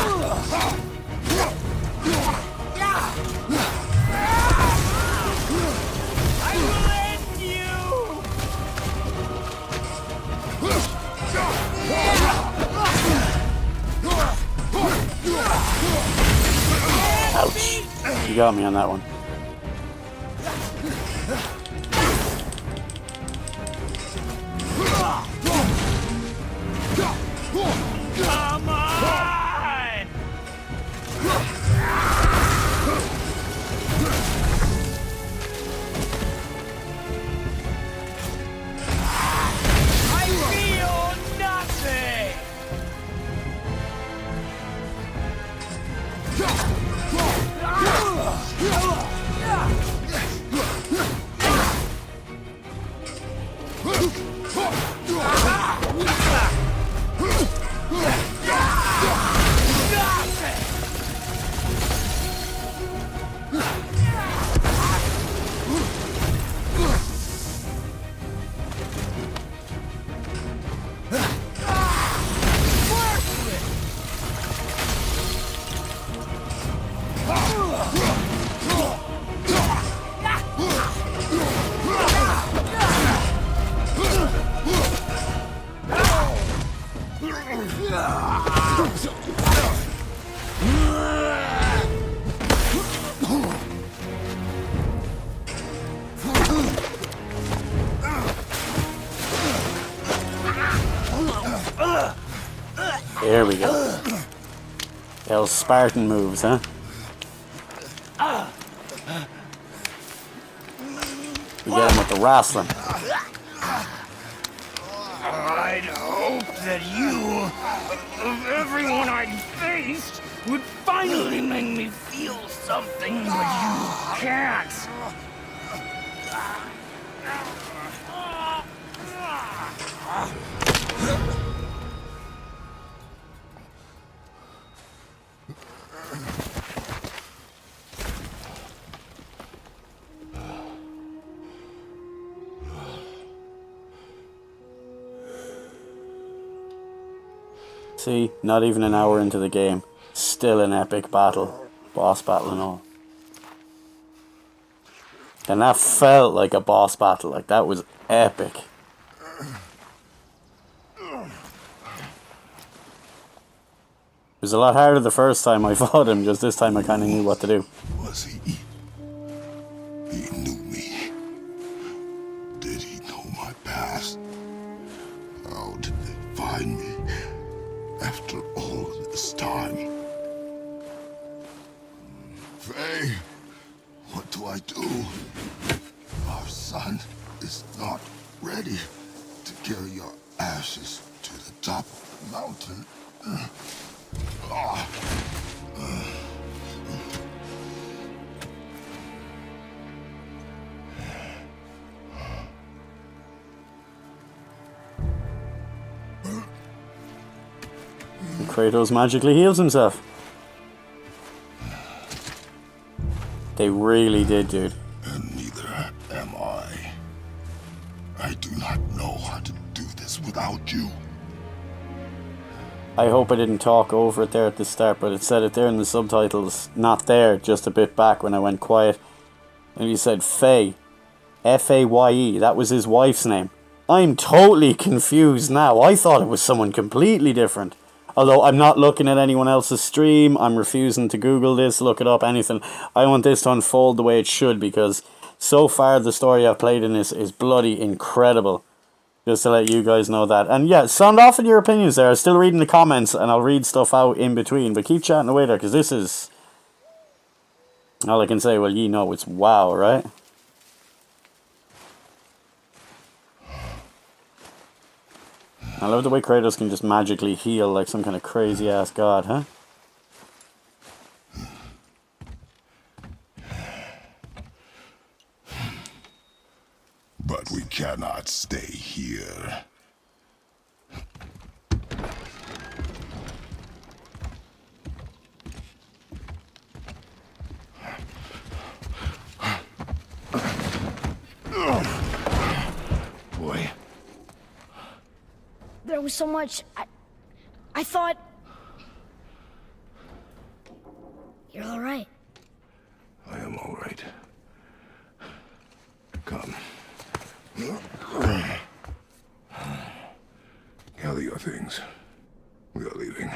I feel nothing! Ouch. You got me on that one. Come on! I feel nothing! There we go. Those Spartan moves, huh? We get him with the wrestling. I'd hoped that you, of everyone I'd faced, would finally make me feel something, but you can't. See, not even an hour into the game, still an epic battle, boss battle and all. And that felt like a boss battle, like that was epic. It was a lot harder the first time I fought him, just this time I kind of knew what to do. Was he? He knew me. Did he know my past? How did they find me after all this time? Faye, what do I do? Our son is not ready to carry your ashes to the top of the mountain. Kratos magically heals himself. They really did, dude. And neither am I. I do not know how to do this without you. I hope I didn't talk over it there at the start, but it said it there in the subtitles, not there, just a bit back when I went quiet. And he said Faye. F-A-Y-E, that was his wife's name. I'm totally confused now. I thought it was someone completely different. Although I'm not looking at anyone else's stream, I'm refusing to Google this, look it up, anything. I want this to unfold the way it should, because so far the story I've played in this is bloody incredible. Just to let you guys know that. And yeah, sound off in your opinions there. I'm still reading the comments, and I'll read stuff out in between. But keep chatting away there, because this is... all I can say, well, ye know, it's wow, right? I love the way Kratos can just magically heal like some kind of crazy-ass god, huh? But we cannot stay here. Boy. There was so much. I thought. You're all right. I am all right. Come. Gather your things. We are leaving.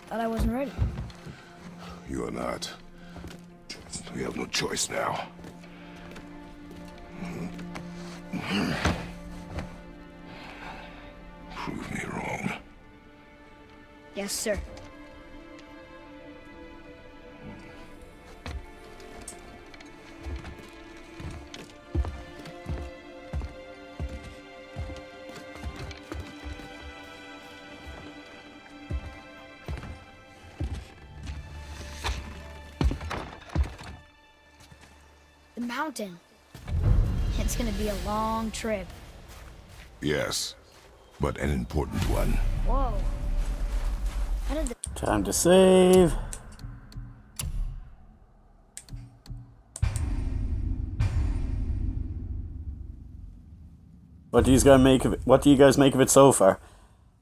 Thought I wasn't ready. You are not. We have no choice now. Prove me wrong. Yes, sir. The mountain. It's gonna be a long trip. Yes, but an important one. Whoa. How did the... Time to save. What do you guys make of it? What do you guys make of it so far?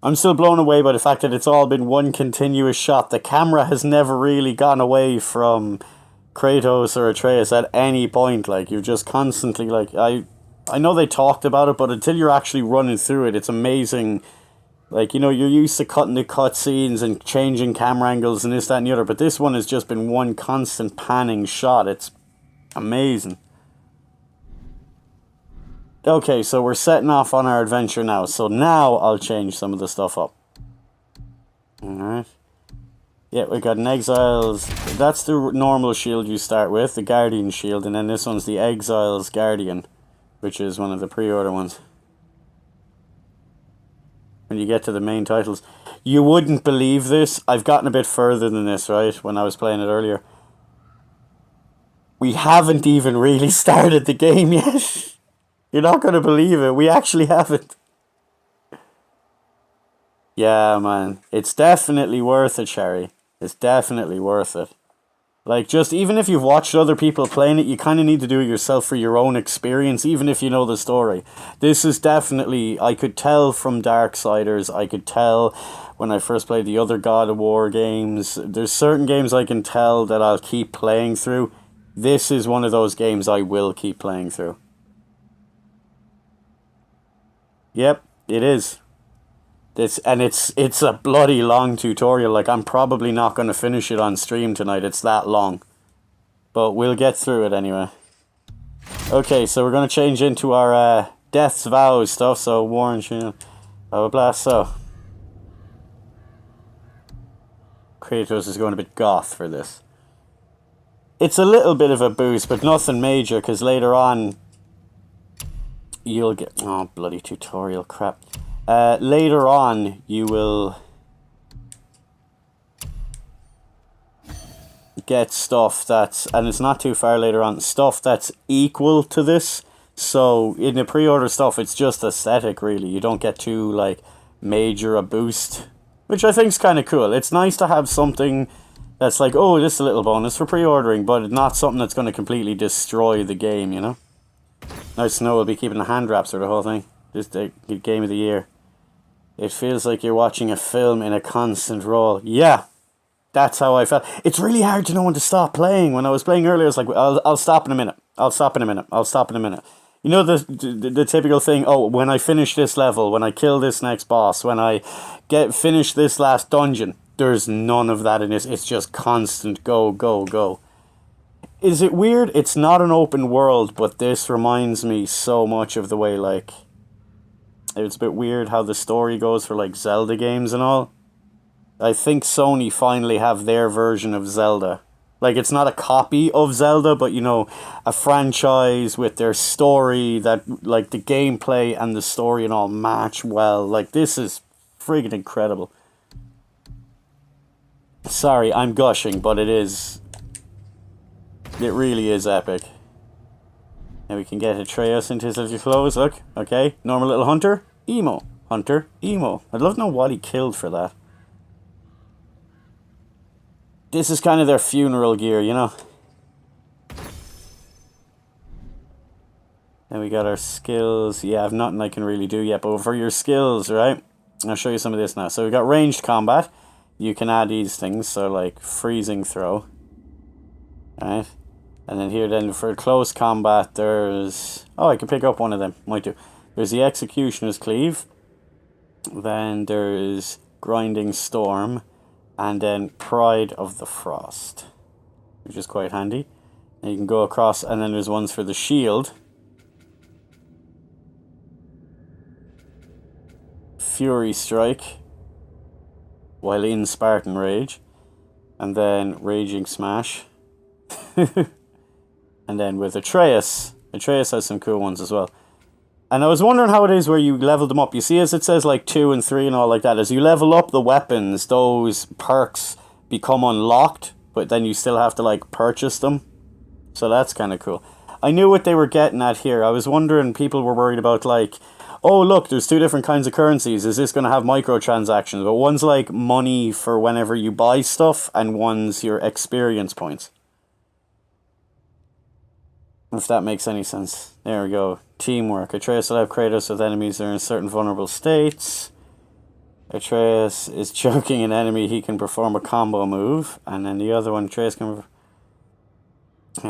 I'm still blown away by the fact that it's all been one continuous shot. The camera has never really gone away from Kratos or Atreus at any point. Like, you're just constantly like, I know they talked about it, but until you're actually running through it, it's amazing. Like, you know, you're used to cutting the cutscenes and changing camera angles and this, that, and the other, but this one has just been one constant panning shot. It's amazing. Okay, so we're setting off on our adventure now. So now I'll change some of the stuff up. Alright. Yeah, we got an Exiles. That's the normal shield you start with, the Guardian shield, and then this one's the Exiles Guardian. which is one of the pre-order ones. When you get to the main titles, you wouldn't believe this. I've gotten a bit further than this, right? When I was playing it earlier. We haven't even really started the game yet. You're not going to believe it. We actually haven't. Yeah, man. It's definitely worth it, Sherry. It's definitely worth it. Like, just even if you've watched other people playing it, you kind of need to do it yourself for your own experience, even if you know the story. This is definitely, I could tell from Darksiders, I could tell when I first played the other God of War games. There's certain games I can tell that I'll keep playing through. This is one of those games I will keep playing through. Yep, it is. It's a bloody long tutorial. Like, I'm probably not going to finish it on stream tonight. It's that long. But we'll get through it anyway. Okay, so we're going to change into our Death's Vows stuff. So, Warren, blah, blah, blah. So, Kratos is going a bit goth for this. It's a little bit of a boost, but nothing major, because later on, you'll get... Oh, bloody tutorial crap. Later on, you will get stuff that's, and it's not too far later on, stuff that's equal to this. So in the pre-order stuff, it's just aesthetic, really. You don't get too, like, major a boost, which I think is kind of cool. It's nice to have something that's like, oh, this is a little bonus for pre-ordering, but not something that's going to completely destroy the game, you know? Nice to know we'll be keeping the hand wraps for the whole thing. Just the game of the year. It feels like you're watching a film in a constant roll. Yeah, that's how I felt. It's really hard to know when to stop playing. When I was playing earlier, I was like, I'll stop in a minute. I'll stop in a minute. I'll stop in a minute. You know the typical thing, oh, when I finish this level, when I kill this next boss, when I finish this last dungeon, there's none of that in this. It's just constant go, go, go. Is it weird? It's not an open world, but this reminds me so much of the way, like... It's a bit weird how the story goes for, like, Zelda games and all. I think Sony finally have their version of Zelda. Like, it's not a copy of Zelda, but, you know, a franchise with their story that, like, the gameplay and the story and all match well. Like, this is friggin' incredible. Sorry, I'm gushing, but it is... It really is epic. Now we can get Atreus into his little clothes, look. Okay, normal little hunter, emo. Hunter, emo. I'd love to know what he killed for that. This is kind of their funeral gear, you know. Then we got our skills. Yeah, I've nothing I can really do yet, but for your skills, right? I'll show you some of this now. So we got ranged combat. You can add these things, so like freezing throw. Right? And then here then for close combat there's... Oh, I can pick up one of them. Might do. There's the Executioner's Cleave. Then there's Grinding Storm. And then Pride of the Frost. Which is quite handy. And you can go across, and then there's ones for the shield. Fury Strike. While in Spartan Rage. And then Raging Smash. And then with Atreus has some cool ones as well. And I was wondering how it is where you level them up. You see, as it says like 2 and 3 and all like that, as you level up the weapons, those perks become unlocked, but then you still have to like purchase them. So that's kind of cool. I knew what they were getting at here. I was wondering, people were worried about like, oh look, there's 2 different kinds of currencies. Is this going to have microtransactions? But one's like money for whenever you buy stuff, and one's your experience points. If that makes any sense. There we go. Teamwork. Atreus will have Kratos with enemies that are in certain vulnerable states. Atreus is choking an enemy, he can perform a combo move. And then the other one, Atreus can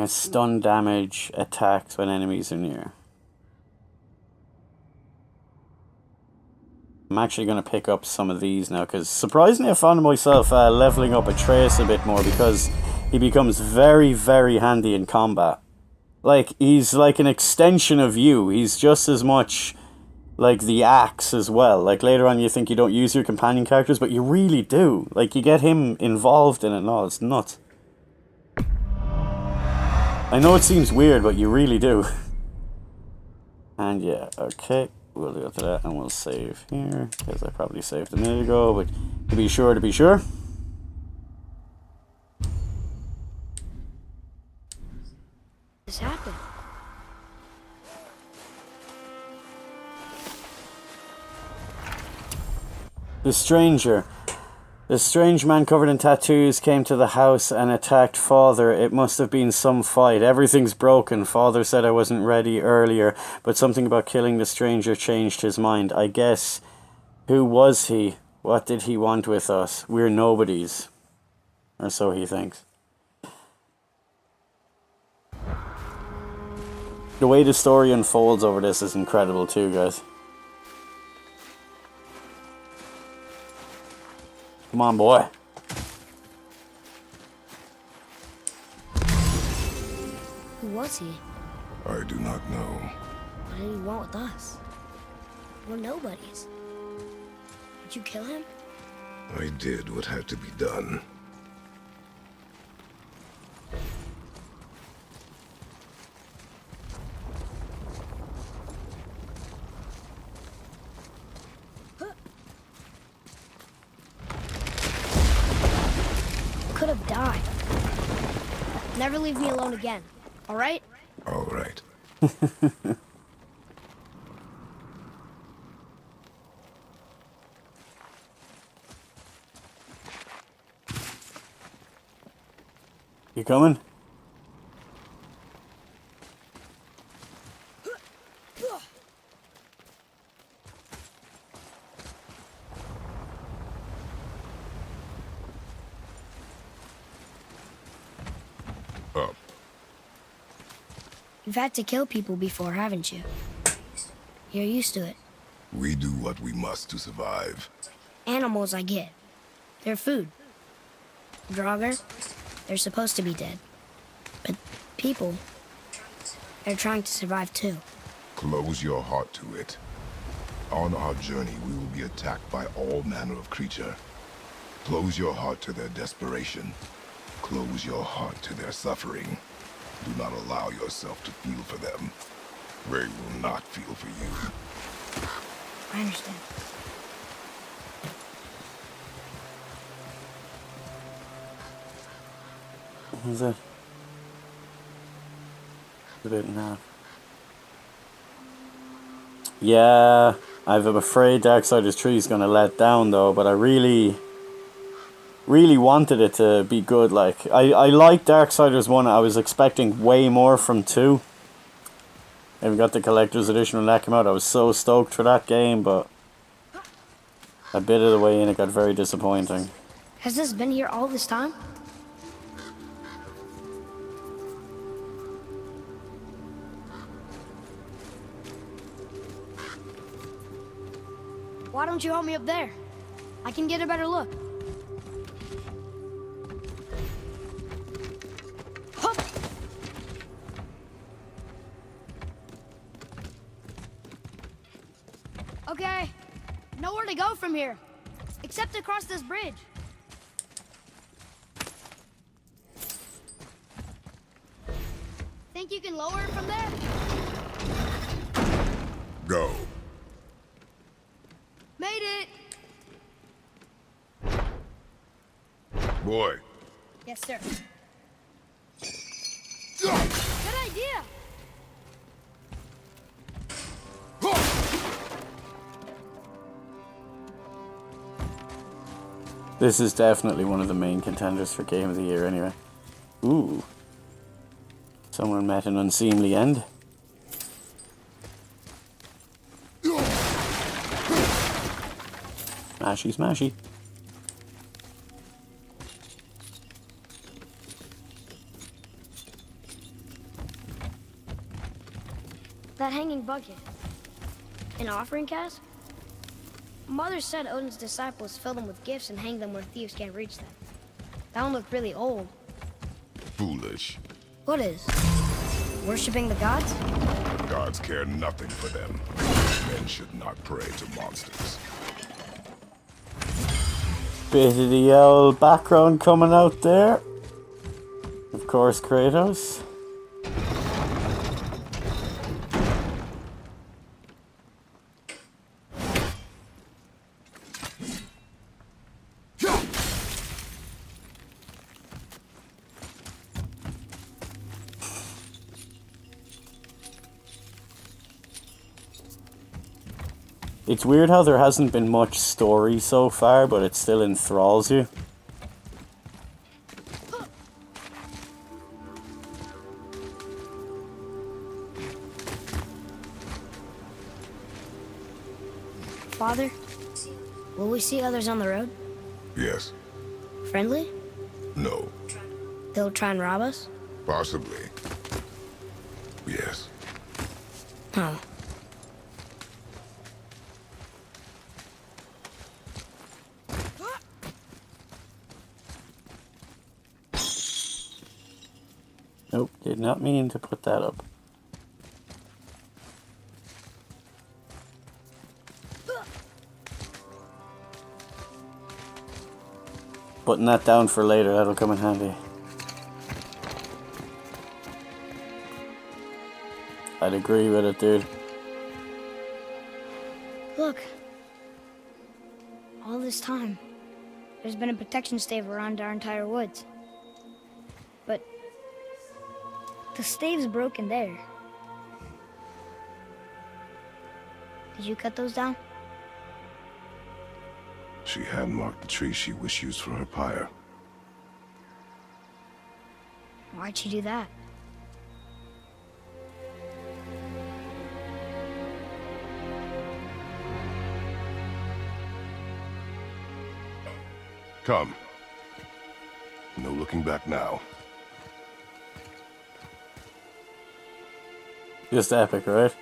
stun damage attacks when enemies are near. I'm actually going to pick up some of these now, because surprisingly I found myself leveling up Atreus a bit more, because he becomes very, very handy in combat. Like, he's like an extension of you. He's just as much like the axe as well. Like, later on you think you don't use your companion characters, but you really do. Like, you get him involved in it and all. It's nuts. I know it seems weird, but you really do. And yeah, okay. We'll go to that and we'll save here. Because I probably saved a minute ago, but to be sure, This happened. The stranger. The strange man covered in tattoos came to the house and attacked Father. It must have been some fight. Everything's broken. Father said I wasn't ready earlier, but something about killing the stranger changed his mind. I guess. Who was he? What did he want with us? We're nobodies. Or so he thinks. The way the story unfolds over this is incredible too, guys. Come on, boy. Who was he? I do not know. What did he want with us? We're nobodies. Did you kill him? I did what had to be done. Could have died. Never leave me alone again, all right? All right. You coming? Up. You've had to kill people before, haven't you? You're used to it. We do what we must to survive. Animals, I get. They're food. Draugr, they're supposed to be dead. But people, they're trying to survive too. Close your heart to it. On our journey, we will be attacked by all manner of creature. Close your heart to their desperation. Close your heart to their suffering. Do not allow yourself to feel for them. They will not feel for you. I understand. What is it? A bit now. Yeah, I'm afraid Darksiders 3 is going to let down though, but I really wanted it to be good. Like, I like Darksiders 1. I was expecting way more from 2. And we got the collector's edition when that came out. I was so stoked for that game, but a bit of the way in it got very disappointing. Has this been here all this time? Why don't you help me up there? I can get a better look. Hup! Okay, nowhere to go from here, except across this bridge. Think you can lower it from there? Go. Made it! Boy. Yes, sir. Good idea! This is definitely one of the main contenders for Game of the Year anyway. Ooh. Someone met an unseemly end. Smashy, smashy. That hanging bucket. An offering cask? Mother said Odin's disciples fill them with gifts and hang them where thieves can't reach them. That one looked really old. Foolish. What is? Worshipping the gods? Gods care nothing for them. Men should not pray to monsters. Bit of the old background coming out there. Of course, Kratos. It's weird how there hasn't been much story so far, but it still enthralls you. Father, will we see others on the road? Yes. Friendly? No. They'll try and rob us? Possibly. Yes. Oh. Nope, did not mean to put that up. Putting that down for later, that'll come in handy. I'd agree with it, dude. Look. All this time, there's been a protection stave around our entire woods. But the stave's broken there. Did you cut those down? She had marked the tree she wished used for her pyre. Why'd she do that? Come. No looking back now. Just epic, right?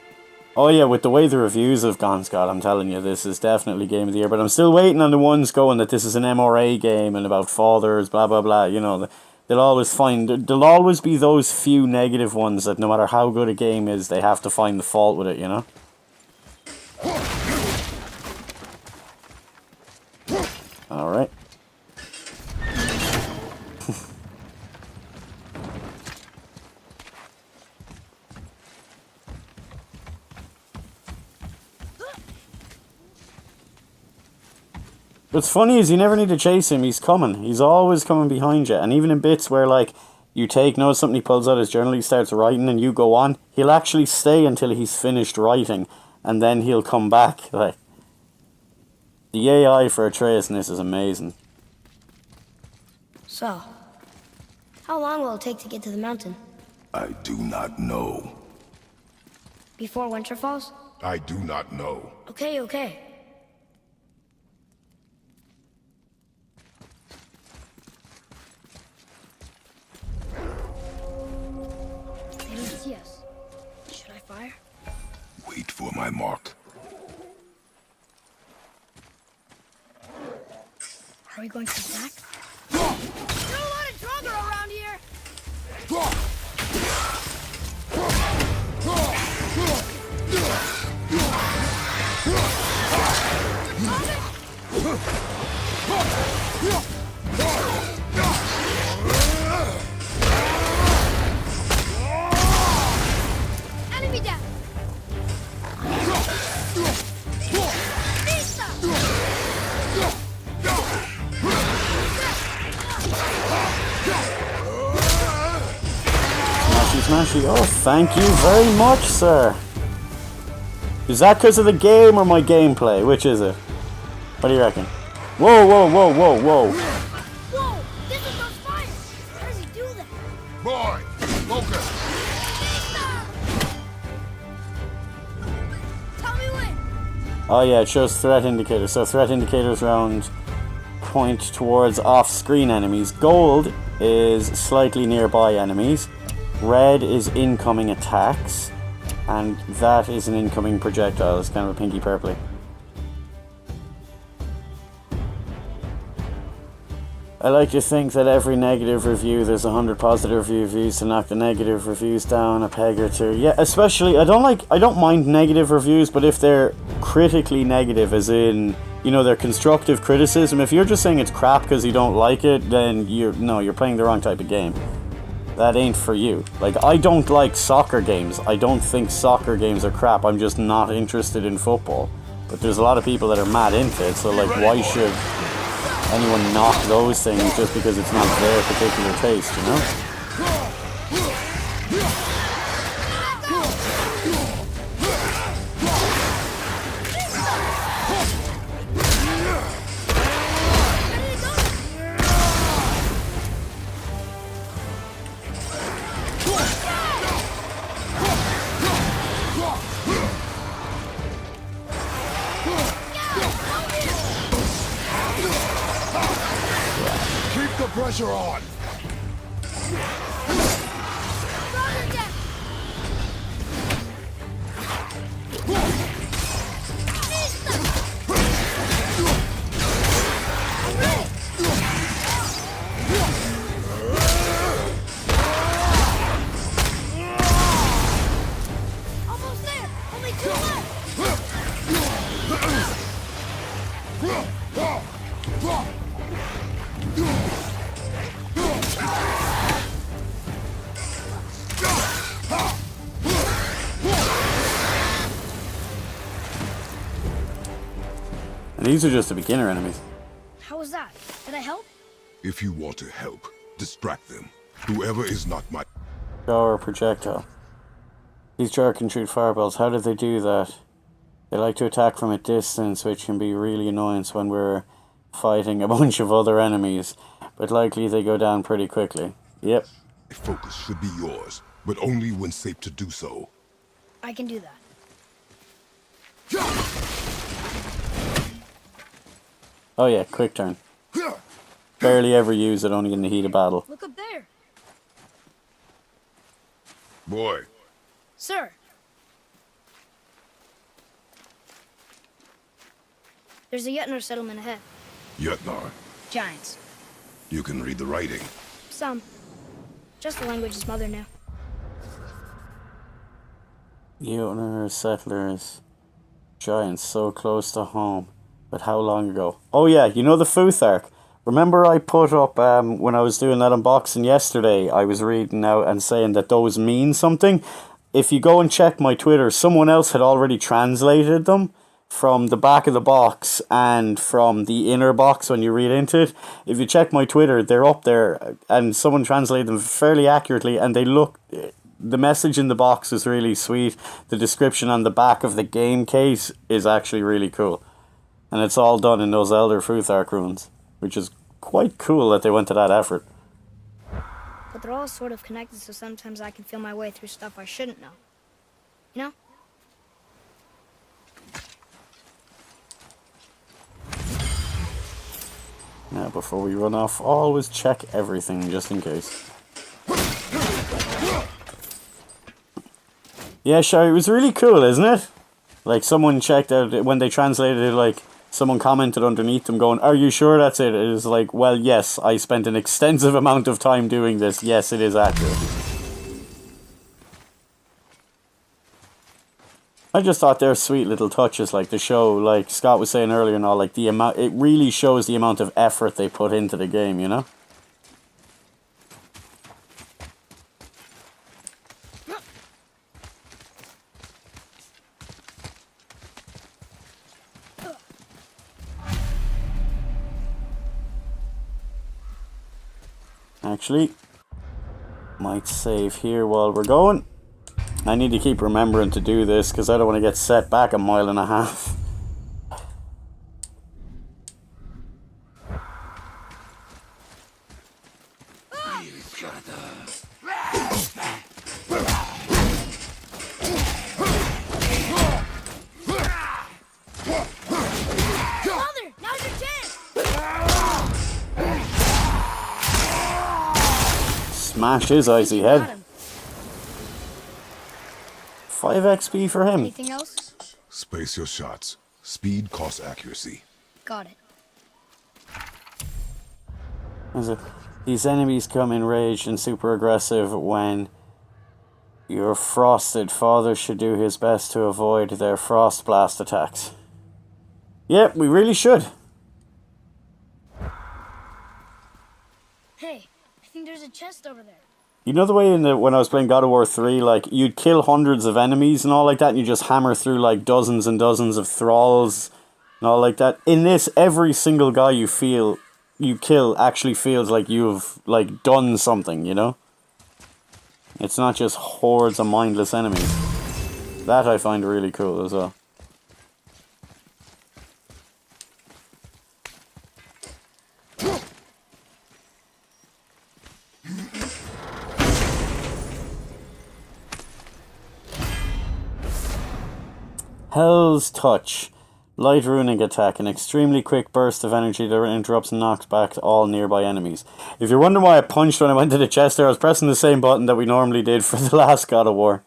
Oh yeah, with the way the reviews have gone, Scott, I'm telling you, this is definitely Game of the Year. But I'm still waiting on the ones going that this is an MRA game and about fathers, blah, blah, blah. You know, they'll always find... There'll always be those few negative ones that no matter how good a game is, they have to find the fault with it, you know? Alright. What's funny is you never need to chase him, he's coming. He's always coming behind you. And even in bits where, like, you notice something, he pulls out his journal, he starts writing, and you go on, he'll actually stay until he's finished writing, and then he'll come back. Like, the AI for Atreus in this is amazing. So, how long will it take to get to the mountain? I do not know. Before winter falls? I do not know. Okay. They don't see us. Should I fire? Wait for my mark. Are we going to attack? There's a lot of Draugr around here! Enemy down! Smashy. Oh, thank you very much, sir. Is that because of the game or my gameplay? Which is it? What do you reckon? Whoa. Whoa! This is on fire! How does he do that? Boy, focus. Tell me when! Oh yeah, it shows threat indicators. So threat indicators round point towards off-screen enemies. Gold is slightly nearby enemies. Red is incoming attacks. And that is an incoming projectile. It's kind of a pinky purpley. I like to think that every negative review, there's 100 positive reviews to knock the negative reviews down a peg or two. Yeah, especially, I don't mind negative reviews, but if they're critically negative, as in, you know, they're constructive criticism, if you're just saying it's crap because you don't like it, then you're playing the wrong type of game. That ain't for you. Like, I don't like soccer games. I don't think soccer games are crap. I'm just not interested in football. But there's a lot of people that are mad into it, so like, why should anyone knock those things just because it's not their particular taste, you know? pressure on. Roger, Jack. Almost there. Only two left. And these are just the beginner enemies. How was that? Did I help? If you want to help, distract them. Whoever is not my... Or projectile. These jar can shoot fireballs. How did they do that? They like to attack from a distance, which can be really annoying when we're fighting a bunch of other enemies. But likely they go down pretty quickly. Yep. focus should be yours, but only when safe to do so. I can do that. Oh yeah, quick turn. Barely ever use it, only in the heat of battle. Look up there. Boy, Sir. There's a Yetnar settlement ahead. Yetnar, Giants. you can read the writing. Some. Just the language his mother knew. Yetnar settlers. Giants so close to home. But how long ago? Oh yeah, you know the Futhark. Remember I put up, when I was doing that unboxing yesterday, I was reading out and saying that those mean something. If you go and check my Twitter, someone else had already translated them from the back of the box and from the inner box when you read into it. If you check my Twitter, they're up there and someone translated them fairly accurately and they look... The message in the box is really sweet. The description on the back of the game case is actually really cool. And it's all done in those Elder Futhark runes, which is quite cool that they went to that effort. But they're all sort of connected, so sometimes I can feel my way through stuff I shouldn't know. You know? Now, before we run off, always check everything just in case. Yeah, sure, it was really cool, isn't it? Like, someone checked out, when they translated it, like, someone commented underneath them going, "Are you sure that's it?" It was like, well, yes, I spent an extensive amount of time doing this. Yes, it is accurate. I just thought they're sweet little touches, like the show, like Scott was saying earlier and all, like the amount, it really shows the amount of effort they put into the game, you know? Actually, might save here while we're going. I need to keep remembering to do this because I don't want to get set back a mile and a half. Mother, now's your chance! Smash his icy Got head. him. 5 XP for him. Anything else? Space your shots. Speed costs accuracy. Got it. These enemies come enraged and super aggressive when you're frosted. Father should do his best to avoid their frost blast attacks. Yep, we really should. Hey, I think there's a chest over there. You know the way when I was playing God of War 3, like, you'd kill hundreds of enemies and all like that, and you just hammer through, like, dozens and dozens of thralls and all like that? In this, every single guy you kill actually feels like you've, like, done something, you know? It's not just hordes of mindless enemies. That I find really cool as well. Hell's Touch. Light runic attack, an extremely quick burst of energy that interrupts and knocks back all nearby enemies. If you're wondering why I punched when I went to the chest there, I was pressing the same button that we normally did for the last God of War.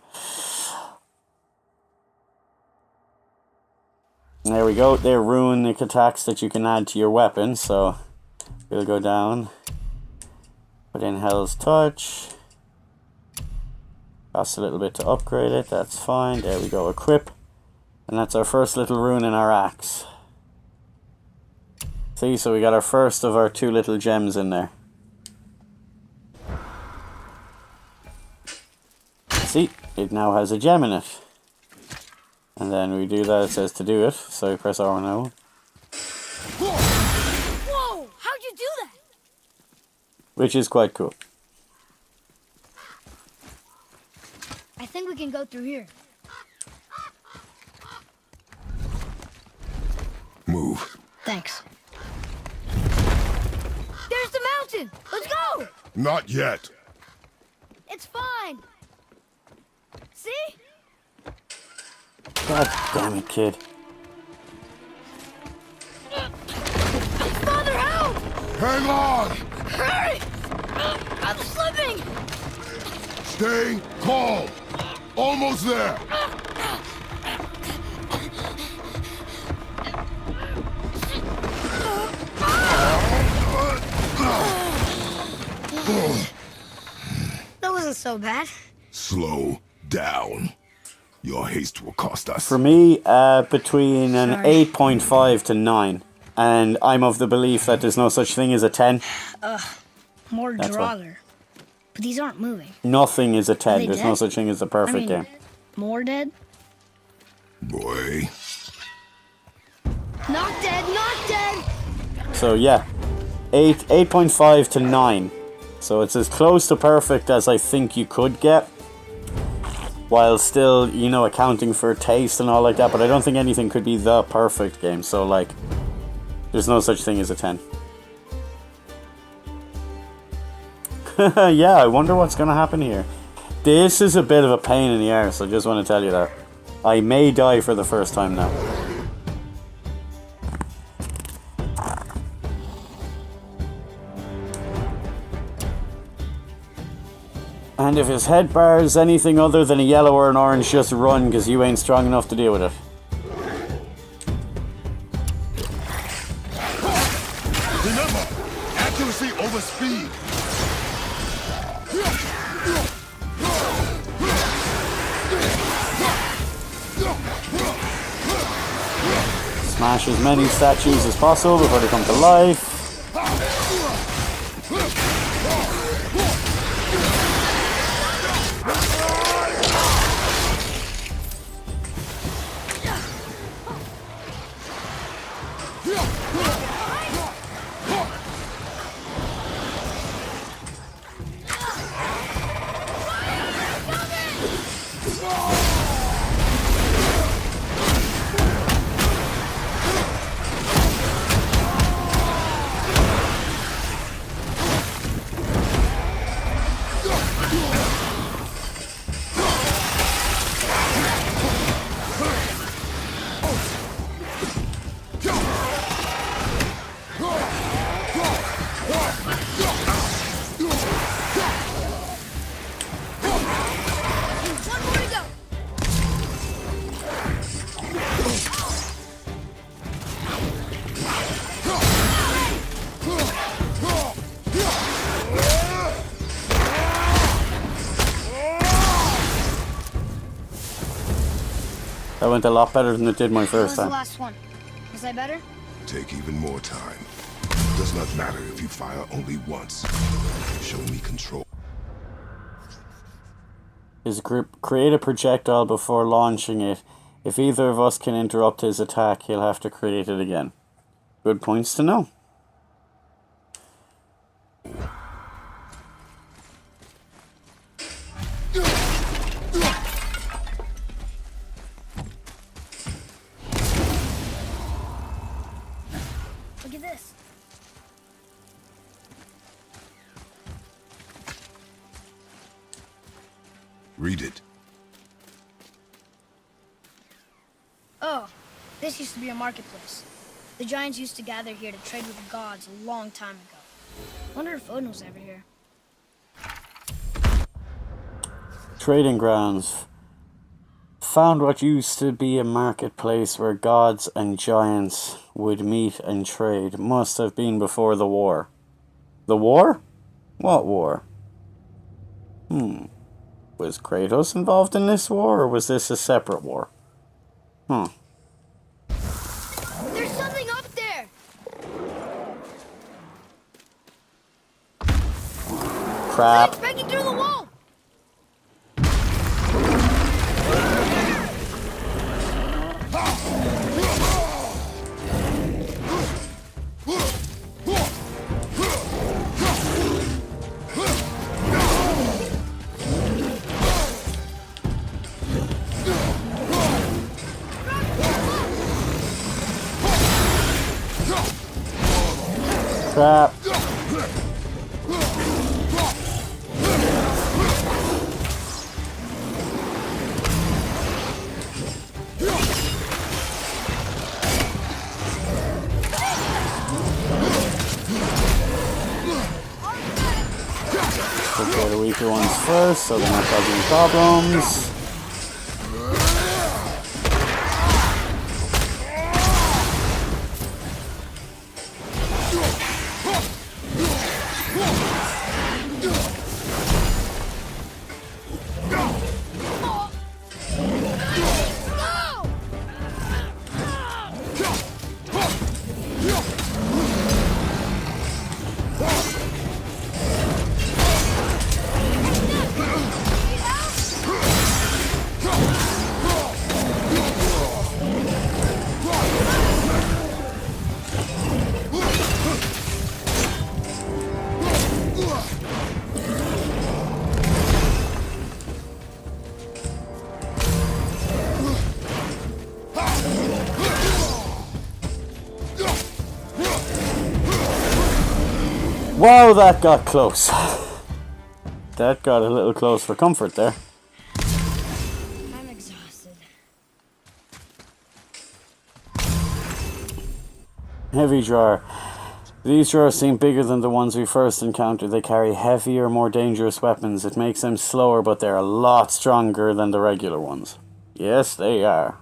There we go. They're runic attacks that you can add to your weapon, so we'll go down. Put in Hell's Touch. Costs a little bit to upgrade it, that's fine. There we go, equip. And that's our first little rune in our axe. See, so we got our first of our 2 little gems in there. See, it now has a gem in it. And then we do that, it says to do it. So we press R and O. Whoa! How'd you do that? Which is quite cool. I think we can go through here. Move. Thanks. There's the mountain! Let's go! Not yet. It's fine. See? God damn it, kid. Father, help! Hang on! Hurry! I'm slipping! Stay calm. Almost there. That wasn't so bad. Slow down. Your haste will cost us. For me, between an Sorry. 8.5 to 9. And I'm of the belief that there's no such thing as a 10. More That's Draugr. But these aren't moving. Nothing is a 10. they There's no dead? such thing as a perfect game. More dead? Boy. Not dead, not dead! So yeah, 8.5 to 9. So it's as close to perfect as I think you could get, while still, you know, accounting for taste and all like that. But I don't think anything could be the perfect game. So like, there's no such thing as a 10. Yeah, I wonder what's gonna happen here. This is a bit of a pain in the arse, I just want to tell you that. I may die for the first time now. And if his head bar is anything other than a yellow or an orange, just run, because you ain't strong enough to deal with it. Remember, accuracy over speed. Smash as many statues as possible before they come to life. One more to go! That went a lot better than it did my That was first the time. last one. Was I better? Take even more time. Does not matter if you fire only once. Show me control. His group create a projectile before launching it. If either of us can interrupt his attack, he'll have to create it again. Good points to know. Look at this. Read it. Oh, This used to be a marketplace. The giants used to gather here to trade with the gods a long time ago. Wonder if Odin was ever here. Trading grounds. Found what used to be a marketplace where gods and giants would meet and trade. Must have been before the war. The war? What war? Was Kratos involved in this war, or was this a separate war? There's something up there! Crap. It's breaking through the wall! Crap. Okay, the weaker ones first, so they're not causing problems. Wow, that got close. That got a little close for comfort there. I'm exhausted. Heavy drawer. These drawers seem bigger than the ones we first encountered. They carry heavier, more dangerous weapons. It makes them slower, but they're a lot stronger than the regular ones. Yes, they are.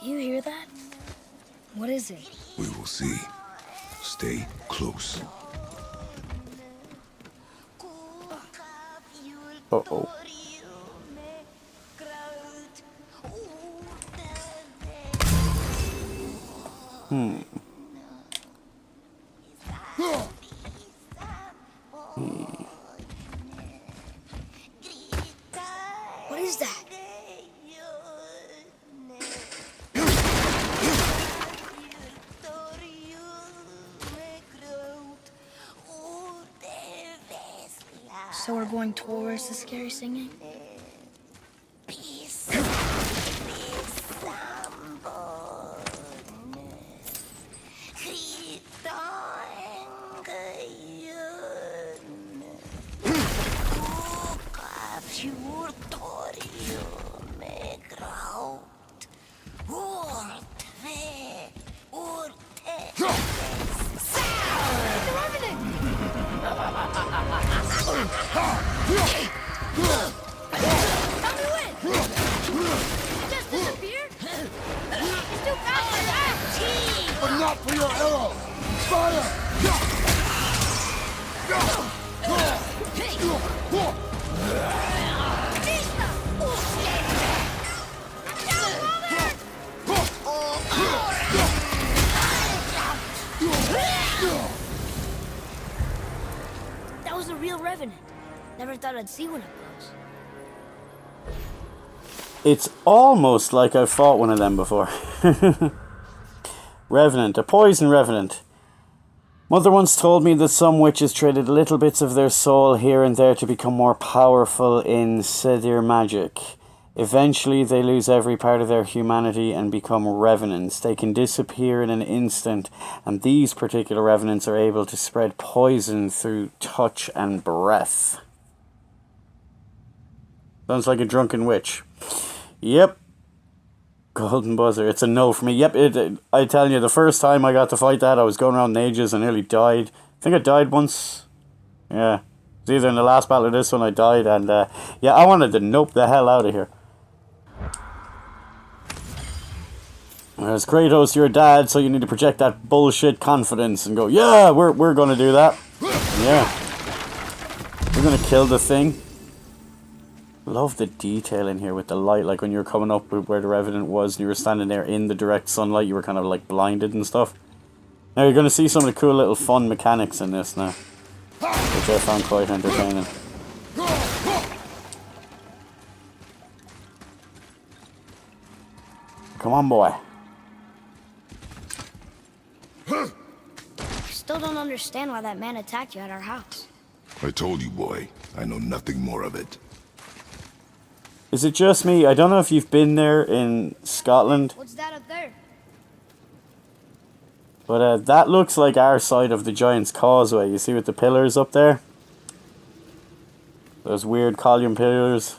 Do you hear that? What is it? We will see. Stay close. Uh-oh. What is that? So we're going towards the scary singing? But not for your arrow! Fire! That was a real revenant. Never thought I'd see one up close. It's almost like I've fought one of them before. Revenant, a poison revenant. Mother once told me that some witches traded little bits of their soul here and there to become more powerful in Sedir magic. Eventually, they lose every part of their humanity and become revenants. They can disappear in an instant, and these particular revenants are able to spread poison through touch and breath. Sounds like a drunken witch. Yep. Golden buzzer. It's a no for me. Yep, I tell you, the first time I got to fight that, I was going around ages and nearly died. I think I died once. Yeah. It was either in the last battle or this one I died, and yeah, I wanted to nope the hell out of here. Whereas Kratos, you're a dad, so you need to project that bullshit confidence and go, yeah, we're gonna do that. Yeah. We're gonna kill the thing. Love the detail in here with the light, like when you were coming up with where the Revenant was and you were standing there in the direct sunlight, you were kind of like blinded and stuff. Now you're gonna see some of the cool little fun mechanics in this now, which I found quite entertaining. Come on, boy. I still don't understand why that man attacked you at our house. I told you, boy. I know nothing more of it. Is it just me? I don't know if you've been there in Scotland, What's that up there? but that looks like our side of the Giant's Causeway. You see with the pillars up there? Those weird column pillars.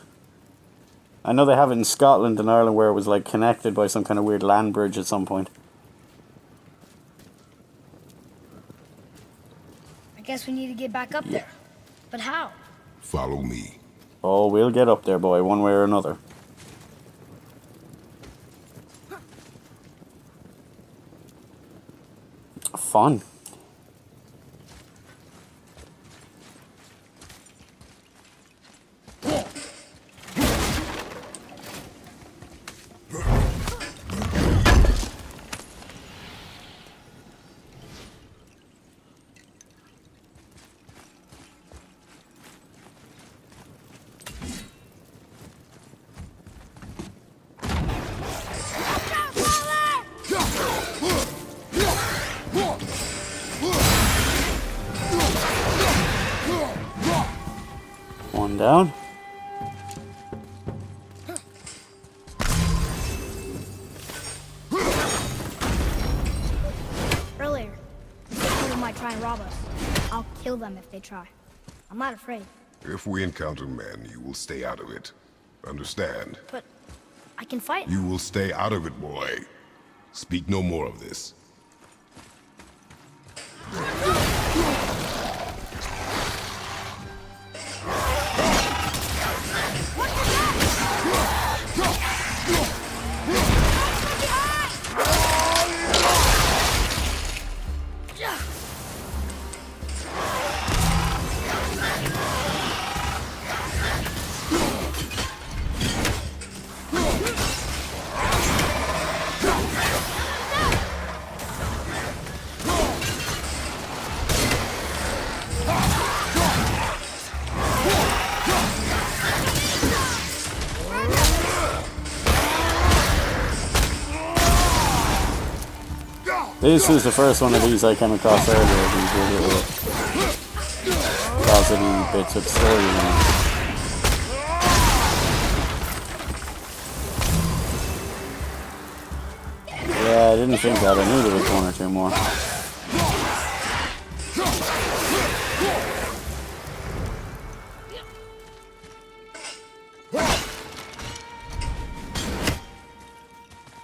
I know they have it in Scotland and Ireland where it was like connected by some kind of weird land bridge at some point. I guess we need to get back up there. But how? Follow me. Oh, we'll get up there, boy, one way or another. Fun. One down. Earlier, people might try and rob us. I'll kill them if they try. I'm not afraid, If we encounter men, you will stay out of it. Understand? but I can fight. You will stay out of it, boy. Speak no more of this. This is the first one of these I came across earlier. These little closeted bits of story. Yeah, I didn't think that. I knew there was one or two more.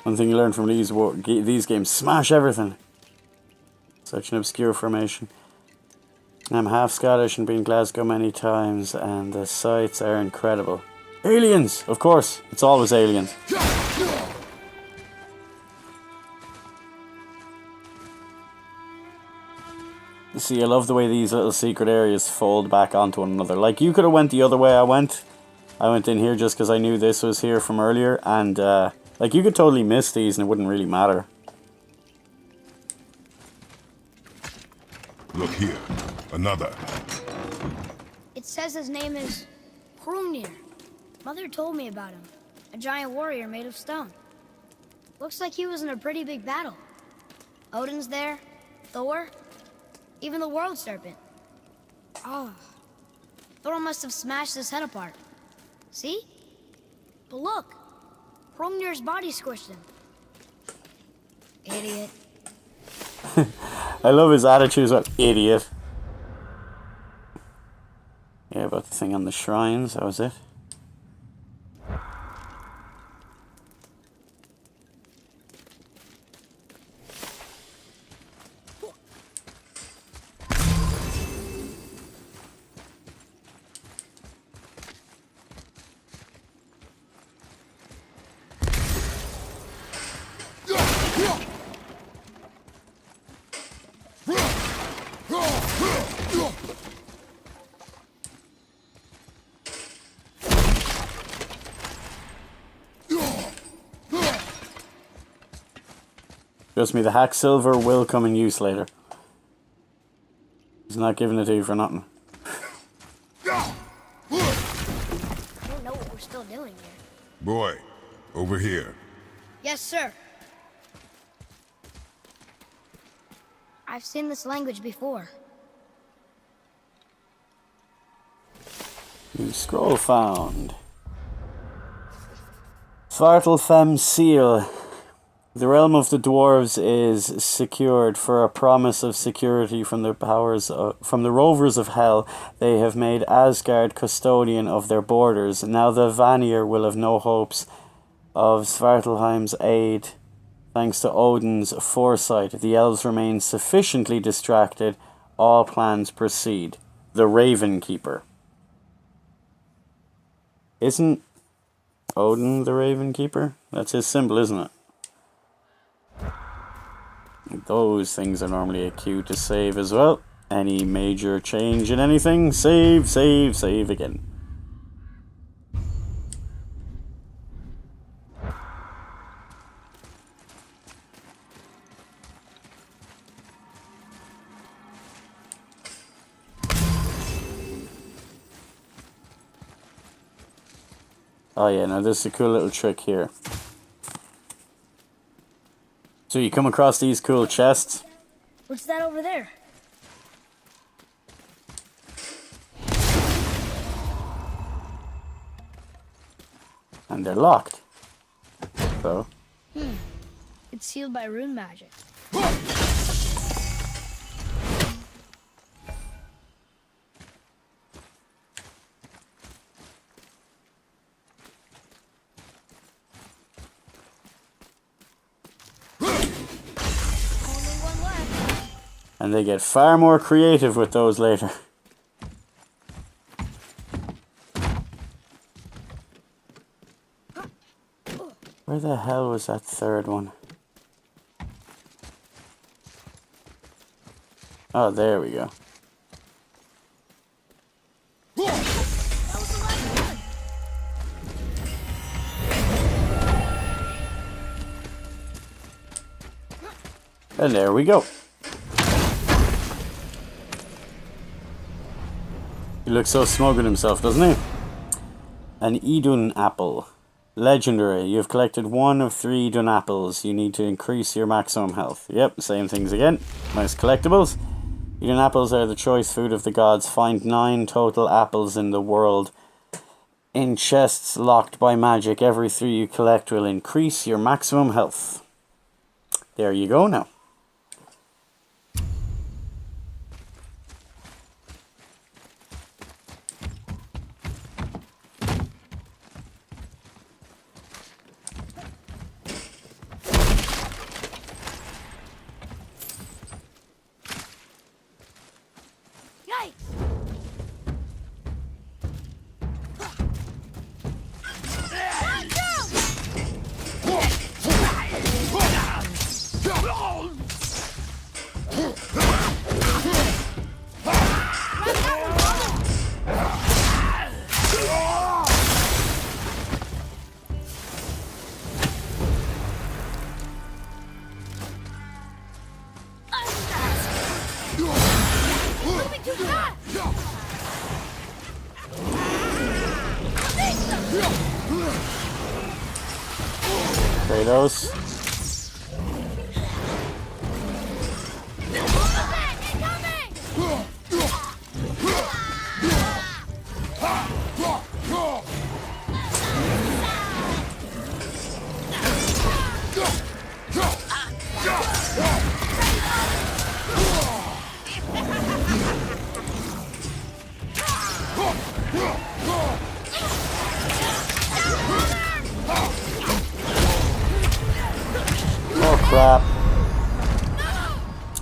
One thing you learn from these games, smash everything. Such an obscure formation. I'm half Scottish and been in Glasgow many times, and the sights are incredible. Aliens! Of course, it's always aliens. See, I love the way these little secret areas fold back onto one another. Like, you could have went the other way I went. I went in here just because I knew this was here from earlier, and like, you could totally miss these and it wouldn't really matter. Look here. Another. It says his name is Hrungnir. Mother told me about him. A giant warrior made of stone. Looks like he was in a pretty big battle. Odin's there, Thor, even the World Serpent. Oh, Thor must have smashed his head apart. See? But look, Hrungnir's body squished him. Idiot. I love his attitude as well. Idiot. Yeah, about the thing on the shrines, that was it. Trust me, the hack silver will come in use later. He's not giving it to you for nothing. I don't know what we're still doing here. Boy, over here. Yes, sir. I've seen this language before. New scroll found. Svartalfheim seal. The realm of the dwarves is secured for a promise of security from the from the rovers of hell. They have made Asgard custodian of their borders. Now the Vanir will have no hopes of Svartalfheim's aid. Thanks to Odin's foresight, the elves remain sufficiently distracted. All plans proceed. The Raven Keeper. Isn't Odin the Raven Keeper? That's his symbol, isn't it? Those things are normally a cue to save as well. Any major change in anything, save, save, save again. Oh yeah, now this is a cool little trick here. So you come across these cool chests. What's that over there? And they're locked. So. It's sealed by rune magic. And they get far more creative with those later. Where the hell was that third one? Oh, there we go. And there we go. He looks so smug with himself, doesn't he? An Idun apple. Legendary. You've collected 1 of 3 Idun apples. You need to increase your maximum health. Yep, same things again. Nice collectibles. Idun apples are the choice food of the gods. Find 9 total apples in the world. In chests locked by magic. Every 3 you collect will increase your maximum health. There you go now. Kratos.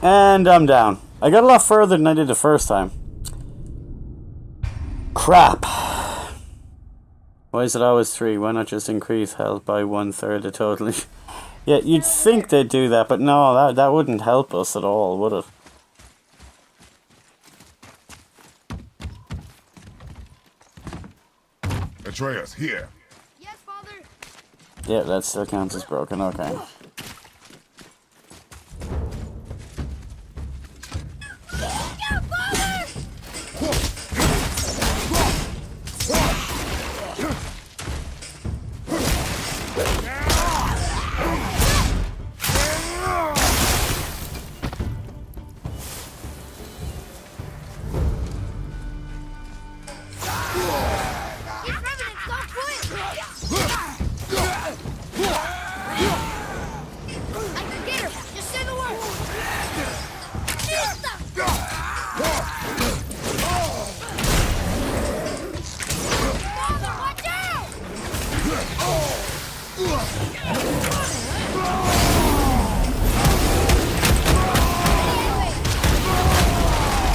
And I'm down. I got a lot further than I did the first time. Crap. Why is it always 3? Why not just increase health by 1/3 the total? Yeah, you'd think they'd do that, but no, that wouldn't help us at all, would it? Atreus, here. Yes, Father. Yeah, that still counts as broken, okay.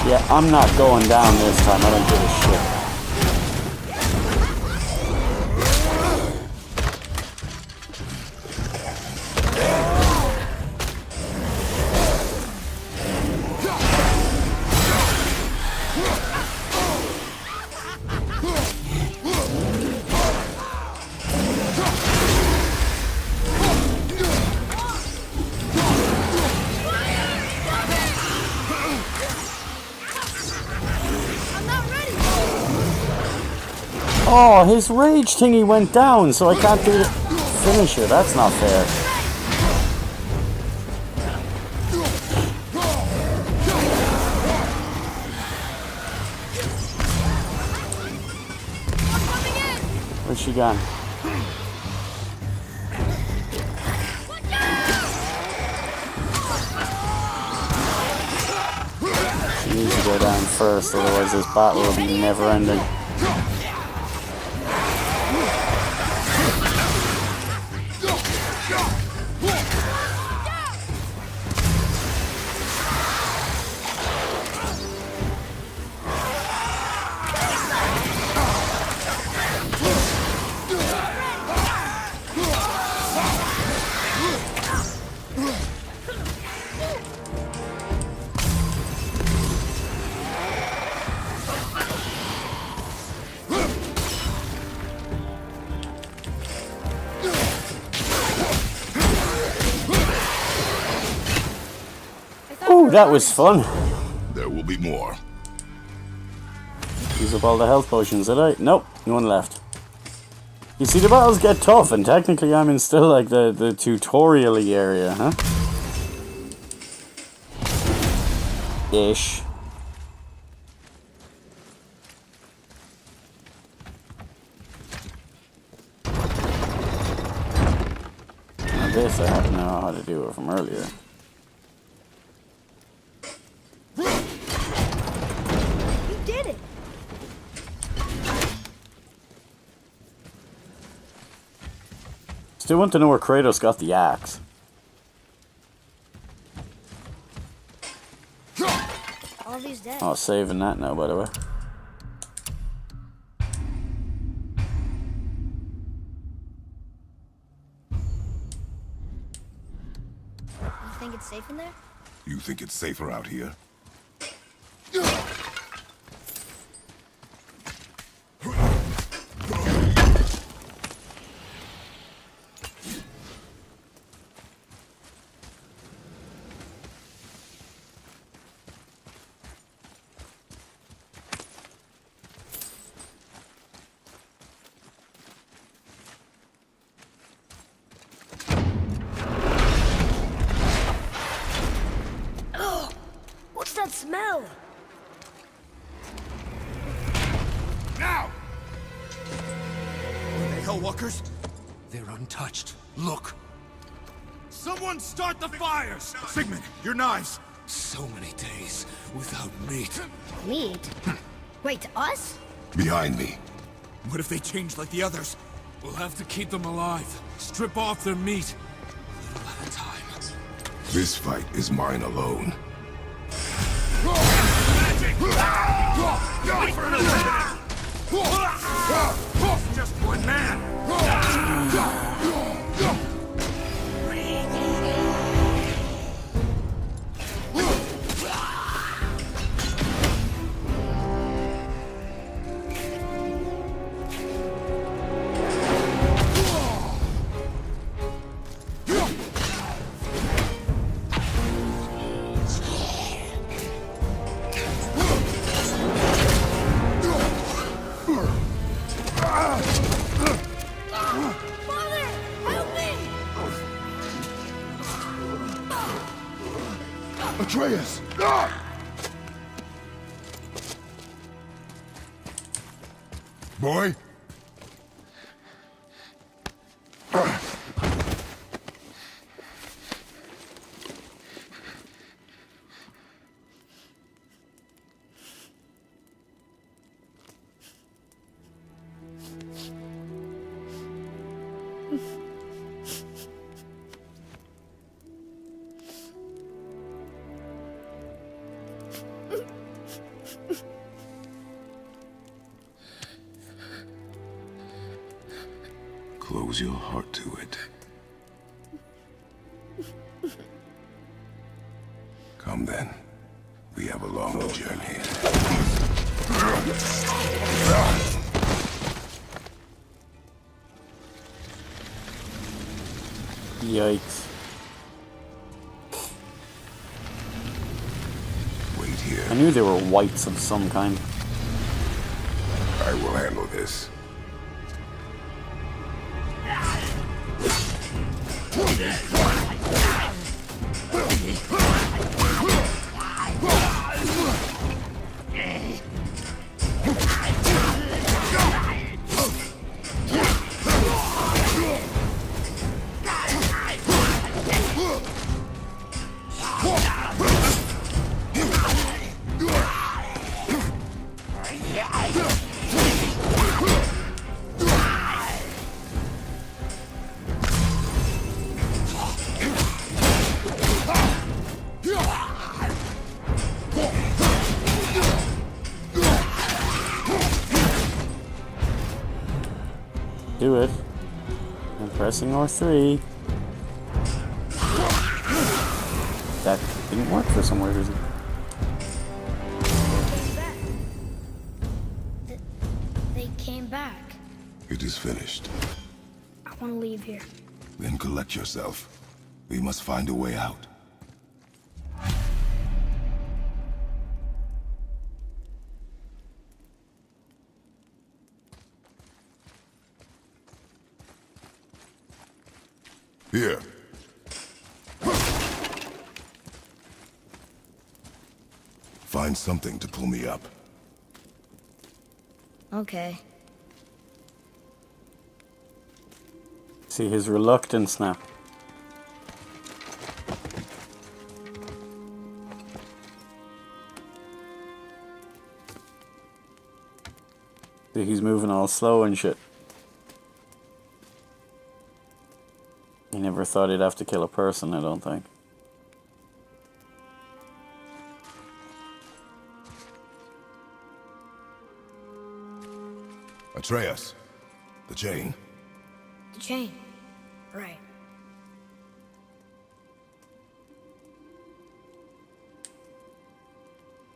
Yeah, I'm not going down this time. I don't give a shit. Oh, his rage thingy went down, so I can't do the finisher. That's not fair. Where's she gone? She needs to go down first, otherwise this battle will be never ending. Ooh, that was fun. There will be more. Use up all the health potions, did I? Nope, no one left. You see, the battles get tough, and technically I'm in still like the tutorial-y area, huh? Ish. Now this I have to know how to do it from earlier. Still want to know where Kratos got the axe. All these dead. Oh, saving that now, by the way. You think it's safe in there? You think it's safer out here? What's that smell? Now! Are they Hellwalkers? They're untouched. Look! Someone start the fires! Sigmund, your knives! So many days without meat. Meat? Wait, us? Behind me. What if they change like the others? We'll have to keep them alive. Strip off their meat. A little at a time. This fight is mine alone. Wait for another minute! Just one man! Father, help me! Atreus! Boy? Close your heart to it. Come then. We have a long journey. Yikes. Wait here. I knew they were whites of some kind. I will handle this. Do it. I'm pressing R3. That didn't work for some weird reason. They came back. It is finished. I want to leave here. Then collect yourself. We must find a way out. Here. Find something to pull me up. Okay. See his reluctance now. See, he's moving all slow and shit. He never thought he'd have to kill a person, I don't think. Atreus. The chain. The chain. Right.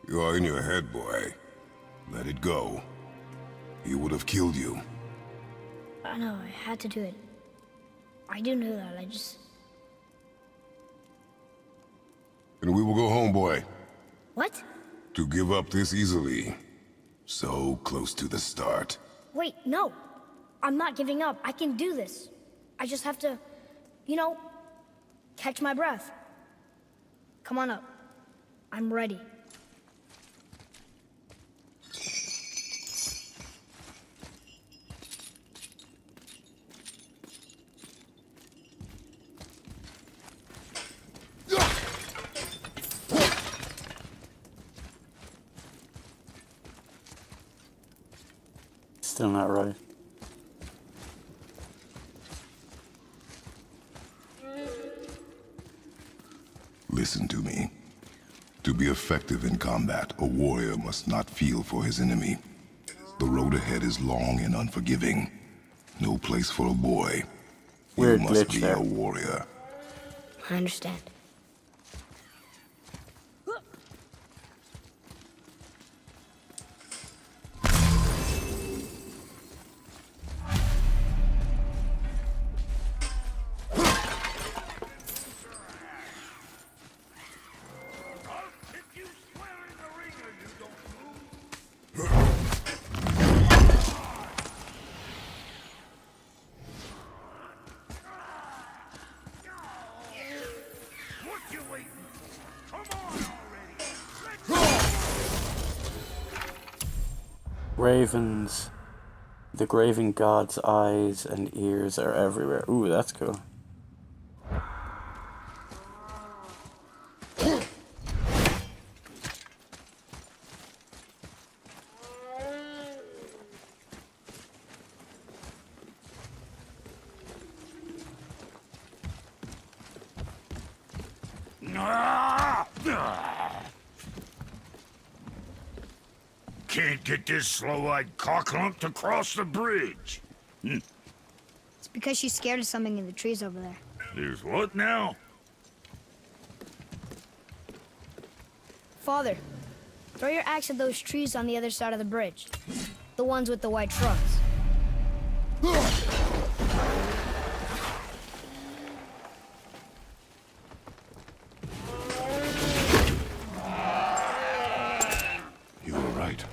You are in your head, boy. Let it go. He would have killed you. I know, I had to do it. I do know that, I just... And we will go home, boy. What? To give up this easily. So close to the start. Wait, no. I'm not giving up. I can do this. I just have to, you know, catch my breath. Come on up. I'm ready. Still not right. Listen to me. To be effective in combat, a warrior must not feel for his enemy. The road ahead is long and unforgiving. No place for a boy. Weird You must glitch be there. a warrior. I understand. Ravens. The Graven God's eyes and ears are everywhere. Ooh, that's cool. Can't get this slow-eyed cocklump to cross the bridge. It's because she's scared of something in the trees over there. There's what now? Father, throw your axe at those trees on the other side of the bridge. The ones with the white trunks. You were right.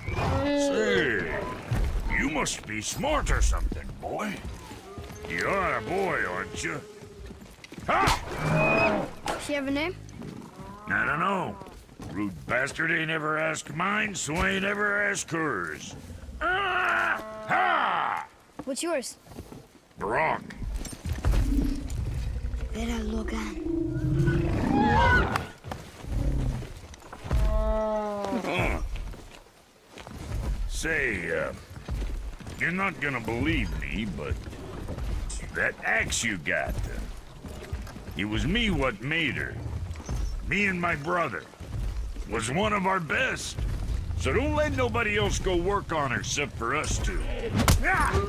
Say, you must be smart or something, boy. You are a boy, aren't you? Ha! She have a name? I don't know. Rude bastard ain't ever asked mine, so ain't ever asked hers. Ah! Ha! What's yours? Brock. Vera Logan. Say, you're not gonna believe me, but that axe you got, it was me what made her. Me and my brother. Was one of our best. So don't let nobody else go work on her except for us two. Ah!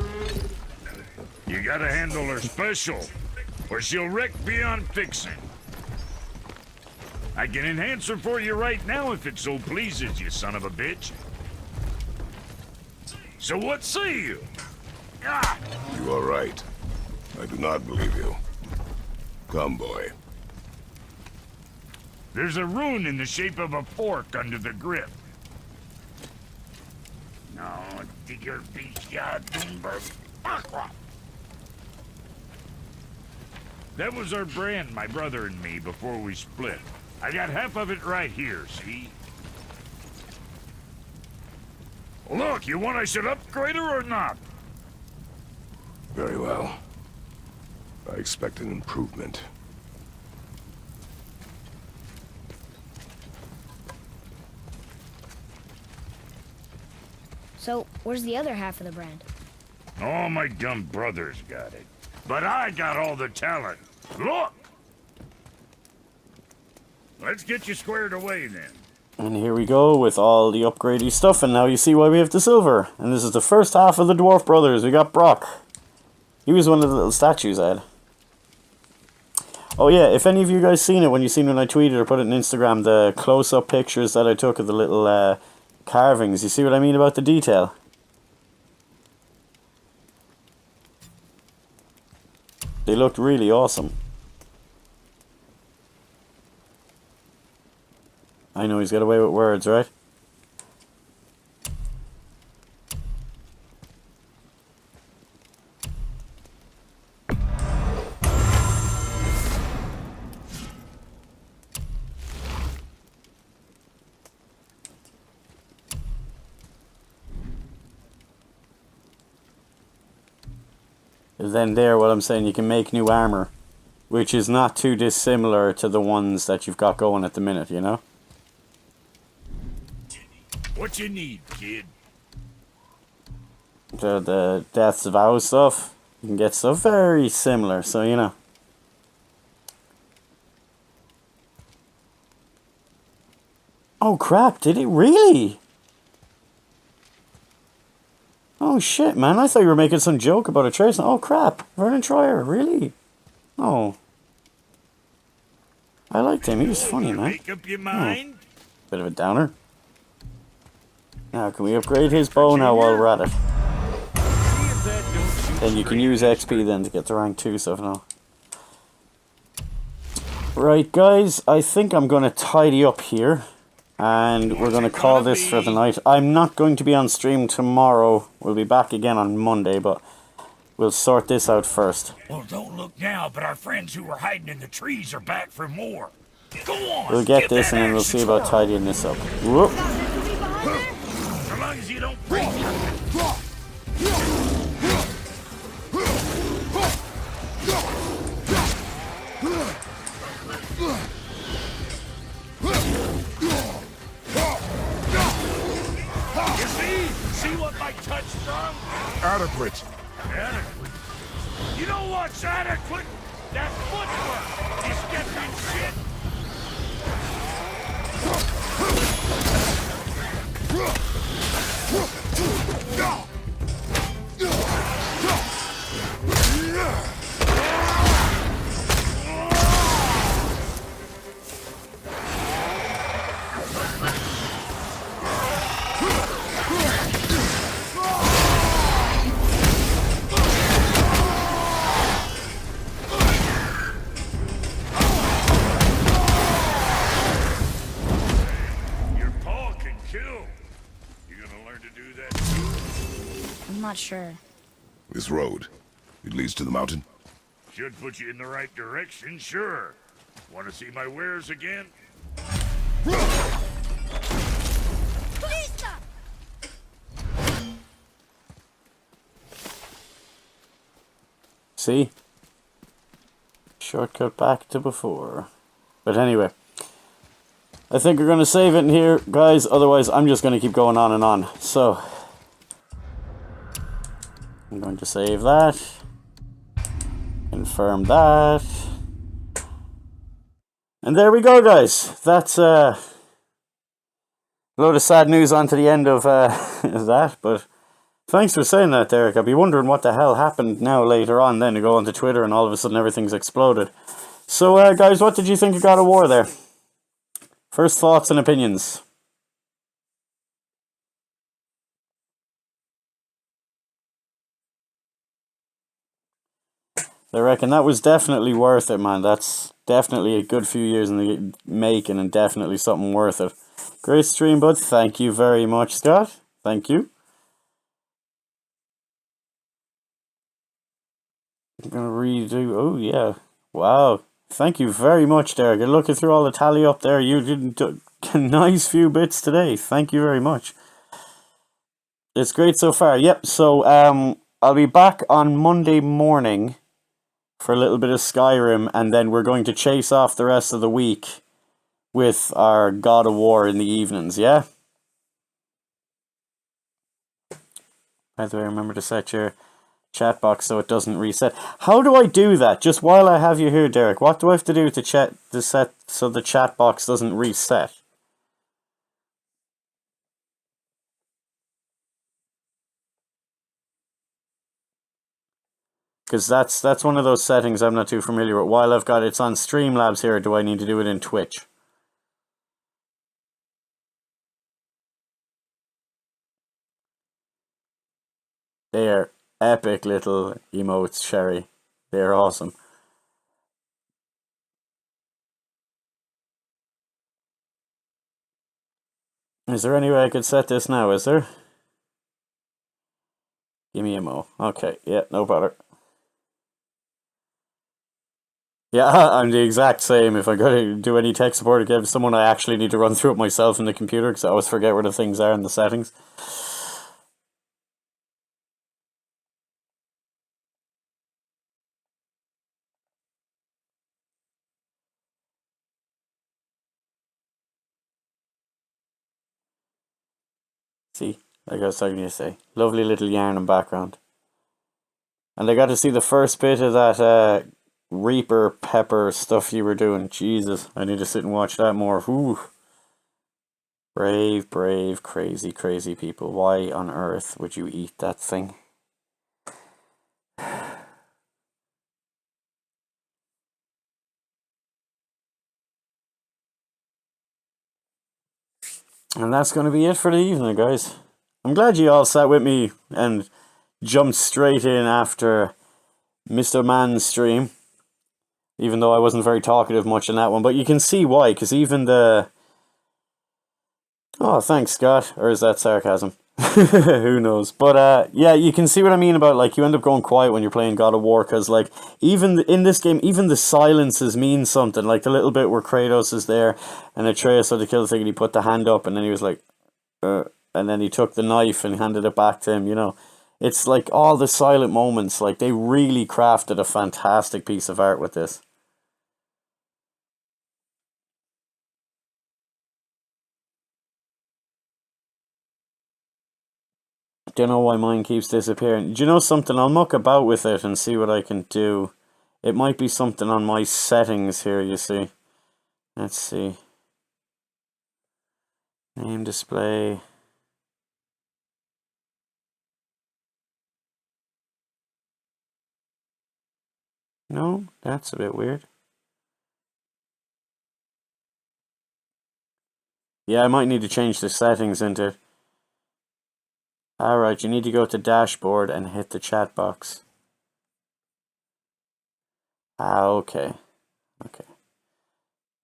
You gotta handle her special, or she'll wreck beyond fixing. I can enhance her for you right now if it so pleases you, son of a bitch. So what say you? Ah! You are right. I do not believe you. Come, boy. There's a rune in the shape of a fork under the grip. No, digger beast ya Doomberg. That was our brand, my brother and me, before we split. I got half of it right here, see? Look, you want I should upgrade her or not? Very well. I expect an improvement. So, where's the other half of the brand? All my dumb brothers got it. But I got all the talent. Look! Let's get you squared away, then. And here we go with all the upgradey stuff, and now you see why we have the silver. And this is the first half of the Dwarf Brothers. We got Brock. He was one of the little statues I had. Oh yeah, if any of you guys seen it, when you seen when I tweeted or put it on Instagram, the close-up pictures that I took of the little carvings, you see what I mean about the detail? They looked really awesome. I know he's got away with words, right? Then there, what I'm saying, you can make new armor, which is not too dissimilar to the ones that you've got going at the minute, you know? What you need, kid? The Death's Vow stuff, you can get stuff very similar, so you know. Oh crap, did it really? Oh shit, man, I thought you were making some joke about a trace. Oh crap, Vernon Troyer, really? Oh. I liked him, he was funny, man. Make up your mind? Bit of a downer. Now, can we upgrade his bow now while we're at it? Then you can use XP then to get to rank 2 stuff now. Right, guys, I think I'm going to tidy up here. And we're going to call this for the night. I'm not going to be on stream tomorrow. We'll be back again on Monday, but we'll sort this out first. Well, don't look now, but our friends who were hiding in the trees are back for more. Go on! We'll get this and then we'll see about tidying this up. Whoop. As long as you don't break See what my touch from? Adequate. Adequate? You know what's adequate? That footwork! You stepping shit! Not sure. This road, it leads to the mountain? Should put you in the right direction, sure. Want to see my wares again? Please stop! See? Shortcut back to before. But anyway. I think we're going to save it in here, guys. Otherwise, I'm just going to keep going on and on. So, I'm going to save that. Confirm that. And there we go, guys. That's a load of sad news on to the end of that. But thanks for saying that, Derek. I'll be wondering what the hell happened now later on then to go onto Twitter and all of a sudden everything's exploded. So, guys, what did you think of God of War there? First thoughts and opinions. I reckon that was definitely worth it, man. That's definitely a good few years in the making and definitely something worth it. Great stream, bud. Thank you very much, Scott. Thank you. I'm going to redo... Oh, yeah. Wow. Thank you very much, Derek. You're looking through all the tally up there. You did a nice few bits today. Thank you very much. It's great so far. Yep, so I'll be back on Monday morning for a little bit of Skyrim, and then we're going to chase off the rest of the week with our God of War in the evenings, yeah? By the way, remember to set your chat box so it doesn't reset. How do I do that? Just while I have you here, Derek, what do I have to do to set so the chat box doesn't reset? Because that's one of those settings I'm not too familiar with. While I've got it's on Streamlabs here, do I need to do it in Twitch? They're epic little emotes, Sherry. They're awesome. Is there any way I could set this now, is there? Give me a mo. Okay, yeah, no bother. Yeah, I'm the exact same. If I go to do any tech support or give someone, I actually need to run through it myself in the computer because I always forget where the things are in the settings. See, like I was talking to you say, lovely little yarn in background. And I got to see the first bit of that Reaper Pepper stuff you were doing. Jesus, I need to sit and watch that more. Ooh. Brave, brave, crazy, crazy people. Why on earth would you eat that thing? And that's going to be it for the evening, guys. I'm glad you all sat with me and jumped straight in after Mr. Man's stream. Even though I wasn't very talkative much in that one. But you can see why, because even the... Oh, thanks, Scott. Or is that sarcasm? Who knows? But yeah, you can see what I mean about, like, you end up going quiet when you're playing God of War, because, like, even in this game, even the silences mean something. Like, the little bit where Kratos is there, and Atreus had to kill the thing, and he put the hand up, and then he was like, and then he took the knife and handed it back to him, you know. It's like all the silent moments, like, they really crafted a fantastic piece of art with this. Don't know why mine keeps disappearing. Do you know something? I'll muck about with it and see what I can do. It might be something on my settings here, you see. Let's see. Name display. No, that's a bit weird. Yeah, I might need to change the settings into it. Alright, you need to go to dashboard and hit the chat box. Ah, okay. Okay.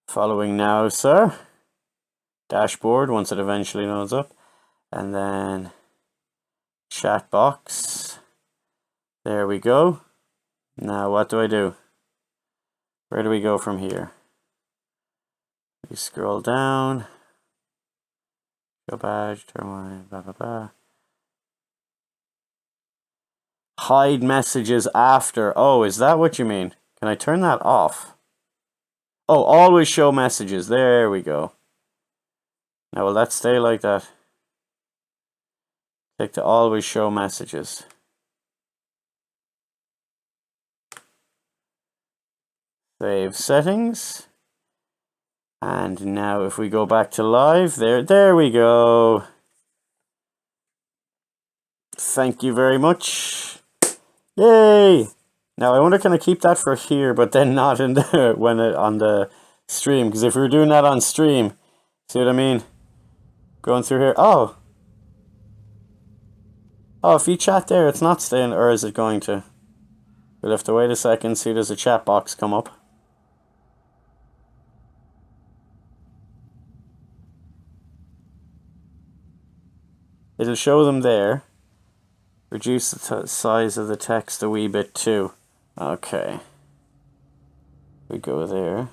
Following now, sir. Dashboard, once it eventually loads up. And then chat box. There we go. Now, what do I do? Where do we go from here? We scroll down. Go badge, turn on, blah, blah, blah. Hide messages after. Oh, is that what you mean? Can I turn that off? Oh, always show messages. There we go. Now, will that stay like that? Click to always show messages. Save settings. And now if we go back to live, there we go. Thank you very much. Yay! Now I wonder, can I keep that for here, but then not in the on the stream? Because if we were doing that on stream, see what I mean? Going through here. Oh, if you chat there, it's not staying, or is it going to? We'll have to wait a second. See, there's a chat box come up. It'll show them there. Reduce the size of the text a wee bit too. Okay. We go there.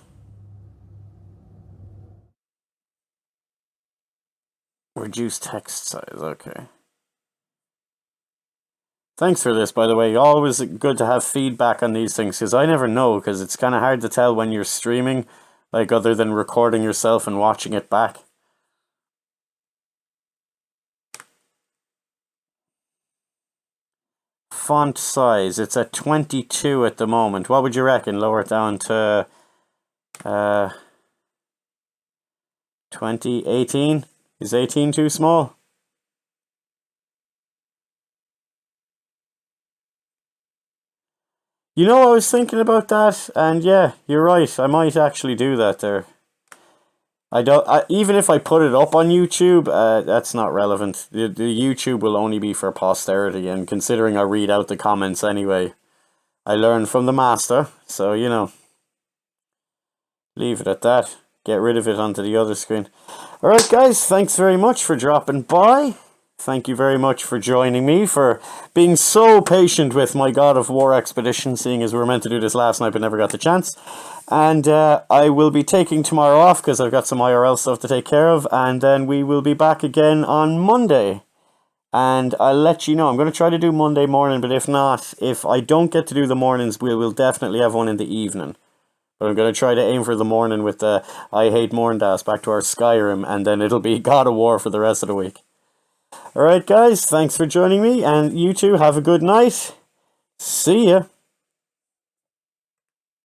Reduce text size, okay. Thanks for this, by the way. Always good to have feedback on these things, because I never know, because it's kind of hard to tell when you're streaming, like, other than recording yourself and watching it back. Font size, it's at 22 at the moment. What would you reckon? Lower it down to 20, 18? Is 18 too small? You know, I was thinking about that, and yeah, you're right. I might actually do that there. Even if I put it up on YouTube, that's not relevant. The YouTube will only be for posterity, and considering I read out the comments anyway, I learn from the master, so, you know, leave it at that. Get rid of it onto the other screen. Alright guys, thanks very much for dropping by. Thank you very much for joining me, for being so patient with my God of War expedition, seeing as we were meant to do this last night but never got the chance. And I will be taking tomorrow off because I've got some IRL stuff to take care of, and then we will be back again on Monday. And I'll let you know. I'm going to try to do Monday morning, but if not, if I don't get to do the mornings, we'll definitely have one in the evening. But I'm going to try to aim for the morning with the I Hate Morndas back to our Skyrim, and then it'll be God of War for the rest of the week. Alright guys, thanks for joining me, and you two have a good night. See ya.